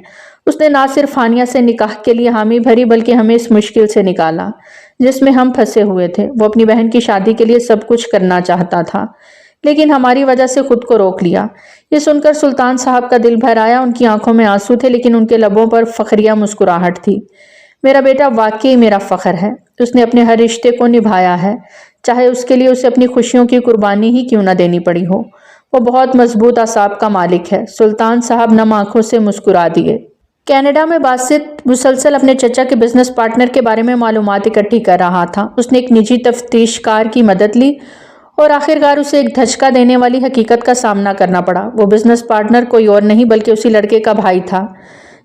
اس نے نہ صرف ہانیہ سے نکاح کے لیے حامی بھری بلکہ ہمیں اس مشکل سے نکالا جس میں ہم پھنسے ہوئے تھے۔ وہ اپنی بہن کی شادی کے لیے سب کچھ کرنا چاہتا تھا، لیکن ہماری وجہ سے خود کو روک لیا۔ یہ سن کر سلطان صاحب کا دل بھر آیا، ان کی آنکھوں میں آنسو تھے لیکن ان کے لبوں پر فخریہ مسکراہٹ تھی۔ میرا بیٹا واقعی میرا فخر ہے، اس نے اپنے ہر رشتے کو نبھایا ہے، چاہے اس کے لیے اسے اپنی خوشیوں کی قربانی ہی کیوں نہ دینی پڑی ہو۔ وہ بہت مضبوط اعصاب کا مالک ہے۔ سلطان صاحب نم آنکھوں سے مسکرا دیے۔ کینیڈا میں باسط مسلسل اپنے چچا کے بزنس پارٹنر کے بارے میں معلومات اکٹھی کر رہا تھا۔ اس نے ایک نجی تفتیش کار کی مدد لی اور آخرکار اسے ایک دھچکا دینے والی حقیقت کا سامنا کرنا پڑا۔ وہ بزنس پارٹنر کوئی اور نہیں بلکہ اسی لڑکے کا بھائی تھا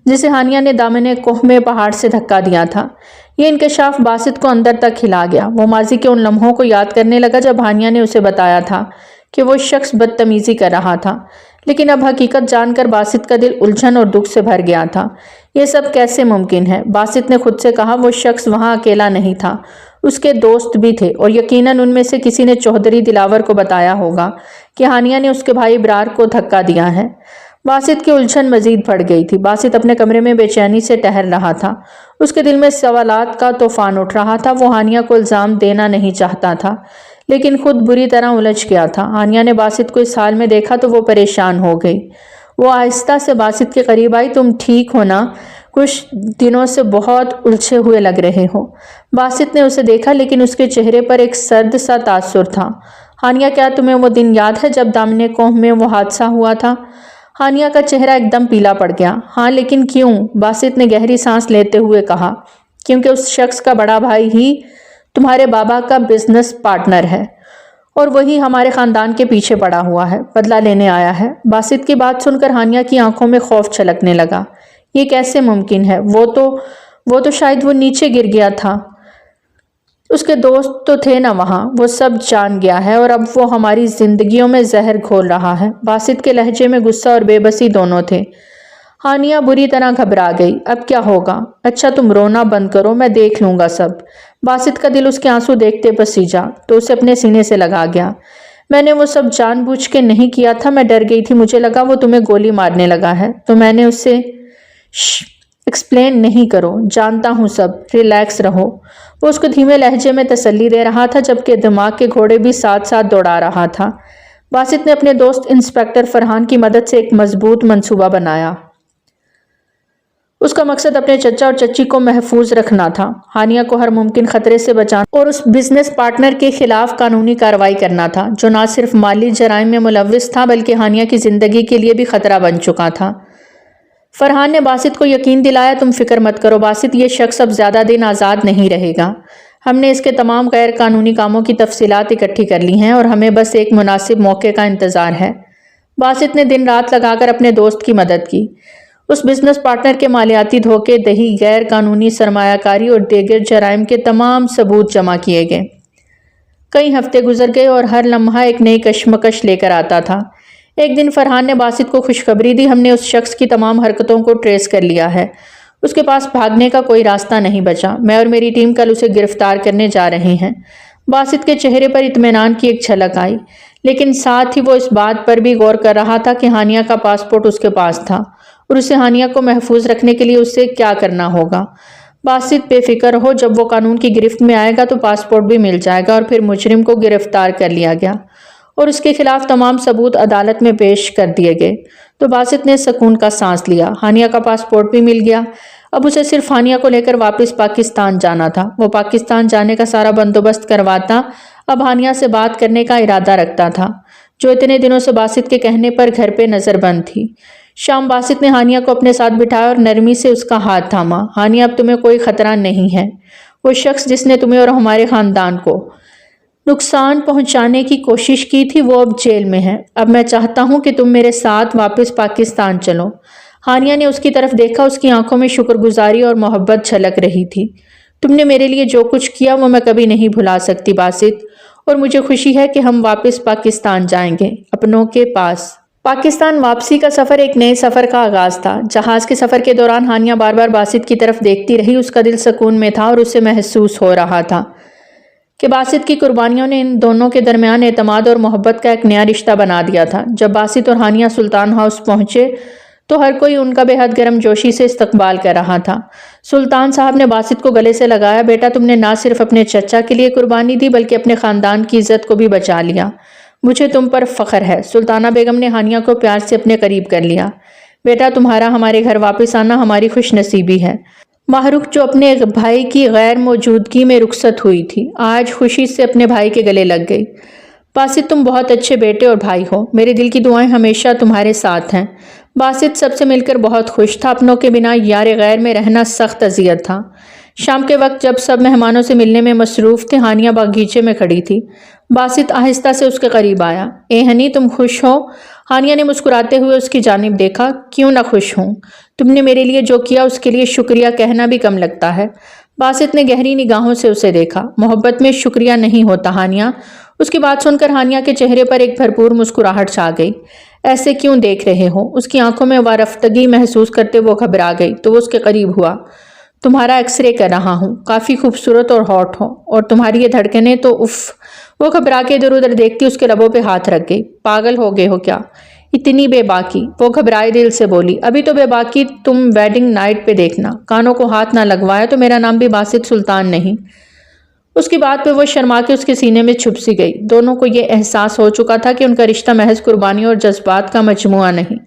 جسے ہانیہ نے دامن کوہ میں پہاڑ سے دھکا دیا تھا۔ یہ انکشاف باسط کو اندر تک ہلا گیا۔ وہ ماضی کے ان لمحوں کو یاد کرنے لگا جب ہانیہ نے اسے بتایا تھا کہ وہ شخص بدتمیزی کر رہا تھا، لیکن اب حقیقت جان کر باسط کا دل الجھن اور دکھ سے بھر گیا تھا۔ یہ سب کیسے ممکن ہے؟ باسط نے خود سے کہا۔ وہ شخص وہاں اکیلا نہیں تھا، اس کے دوست بھی تھے اور یقیناً ان میں سے کسی نے چوہدری دلاور کو بتایا ہوگا کہ ہانیہ نے اس کے بھائی ابرار کو دھکا دیا ہے۔ باسط کی الجھن مزید بڑھ گئی تھی۔ باسط اپنے کمرے میں بے چینی سے ٹہل رہا تھا۔ اس کے دل میں سوالات کا طوفان اٹھ رہا تھا۔ وہ ہانیہ کو الزام دینا نہیں چاہتا تھا لیکن خود بری طرح الجھ گیا تھا۔ ہانیہ نے باسط کو اس حال میں دیکھا تو وہ پریشان ہو گئی۔ وہ آہستہ سے باسط کے قریب آئی۔ تم ٹھیک ہو نا؟ کچھ دنوں سے بہت الجھے ہوئے لگ رہے ہو۔ باسط نے اسے دیکھا لیکن اس کے چہرے پر ایک سرد سا تاثر تھا۔ ہانیہ، کیا تمہیں وہ دن یاد ہے جب دامن کوہ میں وہ حادثہ ہوا تھا؟ ہانیہ کا چہرہ ایک دم پیلا پڑ گیا۔ ہاں، لیکن کیوں؟ باسط نے گہری سانس لیتے ہوئے کہا۔ کیونکہ اس شخص کا بڑا بھائی ہی تمہارے بابا کا بزنس پارٹنر ہے اور وہی ہمارے خاندان کے پیچھے پڑا ہوا ہے، بدلہ لینے آیا ہے۔ باسط کی بات سن کر ہانیہ کی آنکھوں میں خوف چھلکنے لگا۔ یہ کیسے ممکن ہے؟ وہ تو شاید وہ نیچے گر گیا تھا۔ اس کے دوست تو تھے نا وہاں۔ وہ سب جان گیا ہے اور اب وہ ہماری زندگیوں میں زہر گھول رہا ہے۔ باسط کے لہجے میں غصہ اور بے بسی دونوں تھے۔ ہانیہ بری طرح گھبرا گئی۔ اب کیا ہوگا؟ اچھا تم رونا بند کرو، میں دیکھ لوں گا سب۔ باسط کا دل اس کے آنسو دیکھتے پسیجا تو اسے اپنے سینے سے لگا گیا۔ میں نے وہ سب جان بوجھ کے نہیں کیا تھا، میں ڈر گئی تھی، مجھے لگا وہ تمہیں گولی مارنے لگا ہے تو میں نے اسے ایکسپلین نہیں کرو، جانتا ہوں سب، ریلیکس رہو۔ وہ اس کو دھیمے لہجے میں تسلی دے رہا تھا جبکہ دماغ کے گھوڑے بھی ساتھ ساتھ دوڑا رہا تھا۔ باسط نے اپنے دوست انسپکٹر فرحان کی مدد سے ایک مضبوط منصوبہ بنایا۔ اس کا مقصد اپنے چچا اور چچی کو محفوظ رکھنا تھا، ہانیہ کو ہر ممکن خطرے سے بچانا اور اس بزنس پارٹنر کے خلاف قانونی کارروائی کرنا تھا جو نہ صرف مالی جرائم میں ملوث تھا بلکہ ہانیہ کی زندگی کے لیے بھی خطرہ بن چکا تھا۔ فرحان نے باسط کو یقین دلایا، تم فکر مت کرو باسط، یہ شخص اب زیادہ دن آزاد نہیں رہے گا۔ ہم نے اس کے تمام غیر قانونی کاموں کی تفصیلات اکٹھی کر لی ہیں اور ہمیں بس ایک مناسب موقع کا انتظار ہے۔ باسط نے دن رات لگا کر اپنے دوست کی مدد کی۔ اس بزنس پارٹنر کے مالیاتی دھوکے دہی، غیر قانونی سرمایہ کاری اور دیگر جرائم کے تمام ثبوت جمع کیے گئے۔ کئی ہفتے گزر گئے اور ہر لمحہ ایک نئی کشمکش لے کر آتا تھا۔ ایک دن فرحان نے باسط کو خوشخبری دی، ہم نے اس شخص کی تمام حرکتوں کو ٹریس کر لیا ہے، اس کے پاس بھاگنے کا کوئی راستہ نہیں بچا، میں اور میری ٹیم کل اسے گرفتار کرنے جا رہے ہیں۔ باسط کے چہرے پر اطمینان کی ایک جھلک آئی، لیکن ساتھ ہی وہ اس بات پر بھی غور کر رہا تھا کہ ہانیہ کا پاسپورٹ اس کے پاس تھا اور اسے ہانیہ کو محفوظ رکھنے کے لیے اسے کیا کرنا ہوگا۔ باسط بے فکر ہو، جب وہ قانون کی گرفت میں آئے گا تو پاسپورٹ بھی مل جائے گا اور پھر مجرم کو گرفتار کر لیا گیا اور اس کے خلاف تمام ثبوت عدالت میں پیش کر دیے گئے تو باسط نے سکون کا سانس لیا۔ ہانیہ کا پاسپورٹ بھی مل گیا، اب اسے صرف ہانیہ کو لے کر واپس پاکستان جانا تھا۔ وہ پاکستان جانے کا سارا بندوبست کرواتا، اب ہانیہ سے بات کرنے کا ارادہ رکھتا تھا جو اتنے دنوں سے باسط کے کہنے پر گھر پہ نظر بند تھی۔ شام باسط نے ہانیہ کو اپنے ساتھ بٹھایا اور نرمی سے اس کا ہاتھ تھاما۔ ہانیہ، اب تمہیں کوئی خطرہ نہیں ہے۔ وہ شخص جس نے تمہیں اور ہمارے خاندان کو نقصان پہنچانے کی کوشش کی تھی وہ اب جیل میں ہے۔ اب میں چاہتا ہوں کہ تم میرے ساتھ واپس پاکستان چلو۔ ہانیہ نے اس کی طرف دیکھا، اس کی آنکھوں میں شکر گزاری اور محبت جھلک رہی تھی۔ تم نے میرے لیے جو کچھ کیا وہ میں کبھی نہیں بھلا سکتی باسط، اور مجھے خوشی ہے کہ ہم واپس پاکستان جائیں گے، اپنوں کے پاس۔ پاکستان واپسی کا سفر ایک نئے سفر کا آغاز تھا۔ جہاز کے سفر کے دوران ہانیہ بار بار باسط کی طرف دیکھتی رہی، اس کا دل سکون میں تھا اور اسے محسوس ہو رہا تھا کہ باسط کی قربانیوں نے ان دونوں کے درمیان اعتماد اور محبت کا ایک نیا رشتہ بنا دیا تھا۔ جب باسط اور ہانیہ سلطان ہاؤس پہنچے تو ہر کوئی ان کا بے حد گرم جوشی سے استقبال کر رہا تھا۔ سلطان صاحب نے باسط کو گلے سے لگایا، بیٹا تم نے نہ صرف اپنے چچا کے لیے قربانی دی بلکہ اپنے خاندان کی عزت کو بھی بچا لیا۔ مجھے تم پر فخر ہے۔ سلطانہ بیگم نے ہانیہ کو پیار سے اپنے قریب کر لیا۔ بیٹا، تمہارا ہمارے گھر واپس آنا ہماری خوش نصیبی ہے۔ ماہ رخ جو اپنے بھائی کی غیر موجودگی میں رخصت ہوئی تھی، آج خوشی سے اپنے بھائی کے گلے لگ گئی۔ باسط، تم بہت اچھے بیٹے اور بھائی ہو۔ میرے دل کی دعائیں ہمیشہ تمہارے ساتھ ہیں۔ باسط سب سے مل کر بہت خوش تھا۔ اپنوں کے بنا یار غیر میں رہنا سخت اذیت تھا۔ شام کے وقت جب سب مہمانوں سے ملنے میں مصروف تھے، ہانیہ باغیچے میں کھڑی تھی۔ باسط آہستہ سے اس کے قریب آیا۔ اے ہنی، تم خوش ہو؟ ہانیہ نے مسکراتے ہوئے اس کی جانب دیکھا۔ کیوں نہ خوش ہوں؟ تم نے میرے لیے جو کیا اس کے لیے شکریہ کہنا بھی کم لگتا ہے۔ باسط نے گہری نگاہوں سے اسے دیکھا۔ محبت میں شکریہ نہیں ہوتا ہانیہ۔ اس کی بات سن کر ہانیہ کے چہرے پر ایک بھرپور مسکراہٹ چھا گئی۔ ایسے کیوں دیکھ رہے ہو؟ اس کی آنکھوں میں وارفتگی محسوس کرتے وہ گھبرا گئی تو وہ اس کے قریب ہوا۔ تمہارا ایکس رے کر رہا ہوں، کافی خوبصورت اور ہاٹ ہو، اور تمہاری یہ دھڑکنیں تو اف۔ وہ گھبرا کے ادھر ادھر دیکھتی اس کے لبوں پہ ہاتھ رکھ گئی۔ پاگل ہو گئے ہو کیا؟ اتنی بے باکی؟ وہ گھبرائے دل سے بولی۔ ابھی تو بے باکی تم ویڈنگ نائٹ پہ دیکھنا۔ کانوں کو ہاتھ نہ لگوایا تو میرا نام بھی باسط سلطان نہیں۔ اس کی بات پہ وہ شرما کے اس کے سینے میں چھپ سی گئی۔ دونوں کو یہ احساس ہو چکا تھا کہ ان کا رشتہ محض قربانی اور جذبات کا مجموعہ نہیں،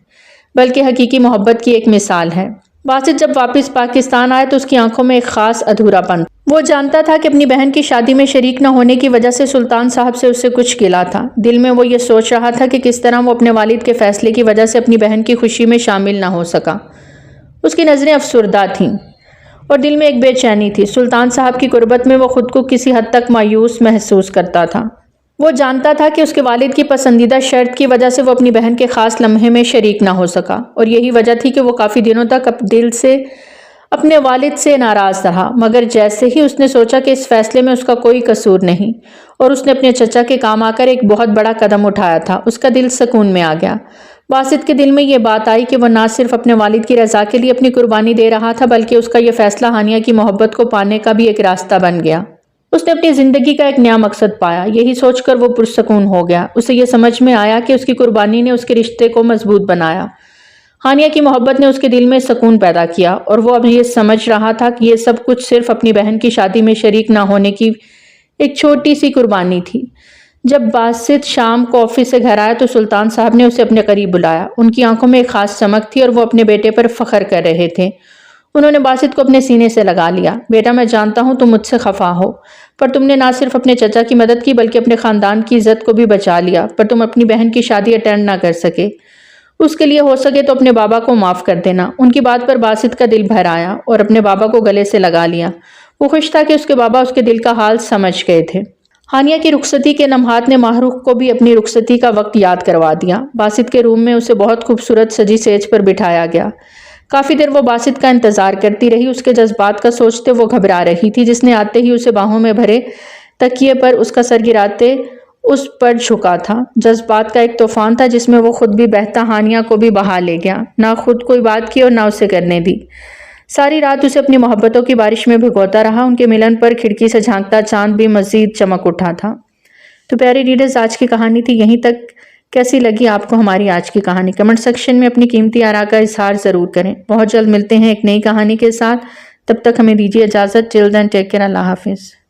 بلکہ حقیقی محبت کی ایک مثال ہے۔ باسط جب واپس پاکستان آیا تو اس کی آنکھوں میں ایک خاص ادھورا پن تھا۔ وہ جانتا تھا کہ اپنی بہن کی شادی میں شریک نہ ہونے کی وجہ سے سلطان صاحب سے اسے کچھ گلہ تھا۔ دل میں وہ یہ سوچ رہا تھا کہ کس طرح وہ اپنے والد کے فیصلے کی وجہ سے اپنی بہن کی خوشی میں شامل نہ ہو سکا۔ اس کی نظریں افسردہ تھیں اور دل میں ایک بے چینی تھی۔ سلطان صاحب کی قربت میں وہ خود کو کسی حد تک مایوس محسوس کرتا تھا۔ وہ جانتا تھا کہ اس کے والد کی پسندیدہ شرط کی وجہ سے وہ اپنی بہن کے خاص لمحے میں شریک نہ ہو سکا، اور یہی وجہ تھی کہ وہ کافی دنوں تک دل سے اپنے والد سے ناراض رہا۔ مگر جیسے ہی اس نے سوچا کہ اس فیصلے میں اس کا کوئی قصور نہیں اور اس نے اپنے چچا کے کام آ کر ایک بہت بڑا قدم اٹھایا تھا، اس کا دل سکون میں آ گیا۔ باسط کے دل میں یہ بات آئی کہ وہ نہ صرف اپنے والد کی رضا کے لیے اپنی قربانی دے رہا تھا، بلکہ اس کا یہ فیصلہ ہانیہ کی محبت کو پانے کا بھی ایک راستہ بن گیا۔ اس نے اپنی زندگی کا ایک نیا مقصد پایا۔ یہی سوچ کر وہ پرسکون ہو گیا۔ اسے یہ سمجھ میں آیا کہ اس کی قربانی نے اس کے رشتے کو مضبوط بنایا۔ ہانیہ کی محبت نے اس کے دل میں سکون پیدا کیا، اور وہ اب یہ سمجھ رہا تھا کہ یہ سب کچھ صرف اپنی بہن کی شادی میں شریک نہ ہونے کی ایک چھوٹی سی قربانی تھی۔ جب باسط شام کو آفس سے گھر آیا تو سلطان صاحب نے اسے اپنے قریب بلایا۔ ان کی آنکھوں میں ایک خاص چمک تھی اور وہ اپنے بیٹے پر فخر کر رہے تھے۔ انہوں نے باسط کو اپنے سینے سے لگا لیا۔ بیٹا، میں جانتا ہوں تم مجھ سے خفا ہو، پر تم نے نہ صرف اپنے چچا کی مدد کی بلکہ اپنے خاندان کی عزت کو بھی بچا لیا، پر تم اپنی بہن کی شادی اٹینڈ نہ کر سکے۔ اس کے لیے ہو سکے تو اپنے بابا کو معاف کر دینا۔ ان کی بات پر باسط کا دل بھر آیا اور اپنے بابا کو گلے سے لگا لیا۔ وہ خوش تھا کہ اس کے بابا اس کے دل کا حال سمجھ گئے تھے۔ ہانیہ کی رخصتی کے لمحات نے ماہ رخ کو بھی اپنی رخصتی کا وقت یاد کروا دیا۔ باسط کے روم میں اسے بہت خوبصورت سجی سیج پر بٹھایا گیا۔ کافی دیر وہ باسط کا انتظار کرتی رہی۔ اس کے جذبات کا سوچتے وہ گھبرا رہی تھی۔ جس نے آتے ہی اسے باہوں میں بھرے تکیے پر اس کا سر گراتے اس پر جھکا تھا۔ جذبات کا ایک طوفان تھا جس میں وہ خود بھی بہتا ہانیہ کو بھی بہا لے گیا۔ نہ خود کوئی بات کی اور نہ اسے کرنے دی۔ ساری رات اسے اپنی محبتوں کی بارش میں بھگوتا رہا۔ ان کے ملن پر کھڑکی سے جھانکتا چاند بھی مزید چمک اٹھا تھا۔ تو پیارے ریڈرز، آج کی کہانی تھی یہیں تک۔ کیسی لگی آپ کو ہماری آج کی کہانی؟ کمنٹ سیکشن میں اپنی قیمتی آراء کا اظہار ضرور کریں۔ بہت جلد ملتے ہیں ایک نئی کہانی کے ساتھ۔ تب تک ہمیں دیجیے اجازت۔ ٹل دین ٹیک کیئر۔ اللہ حافظ۔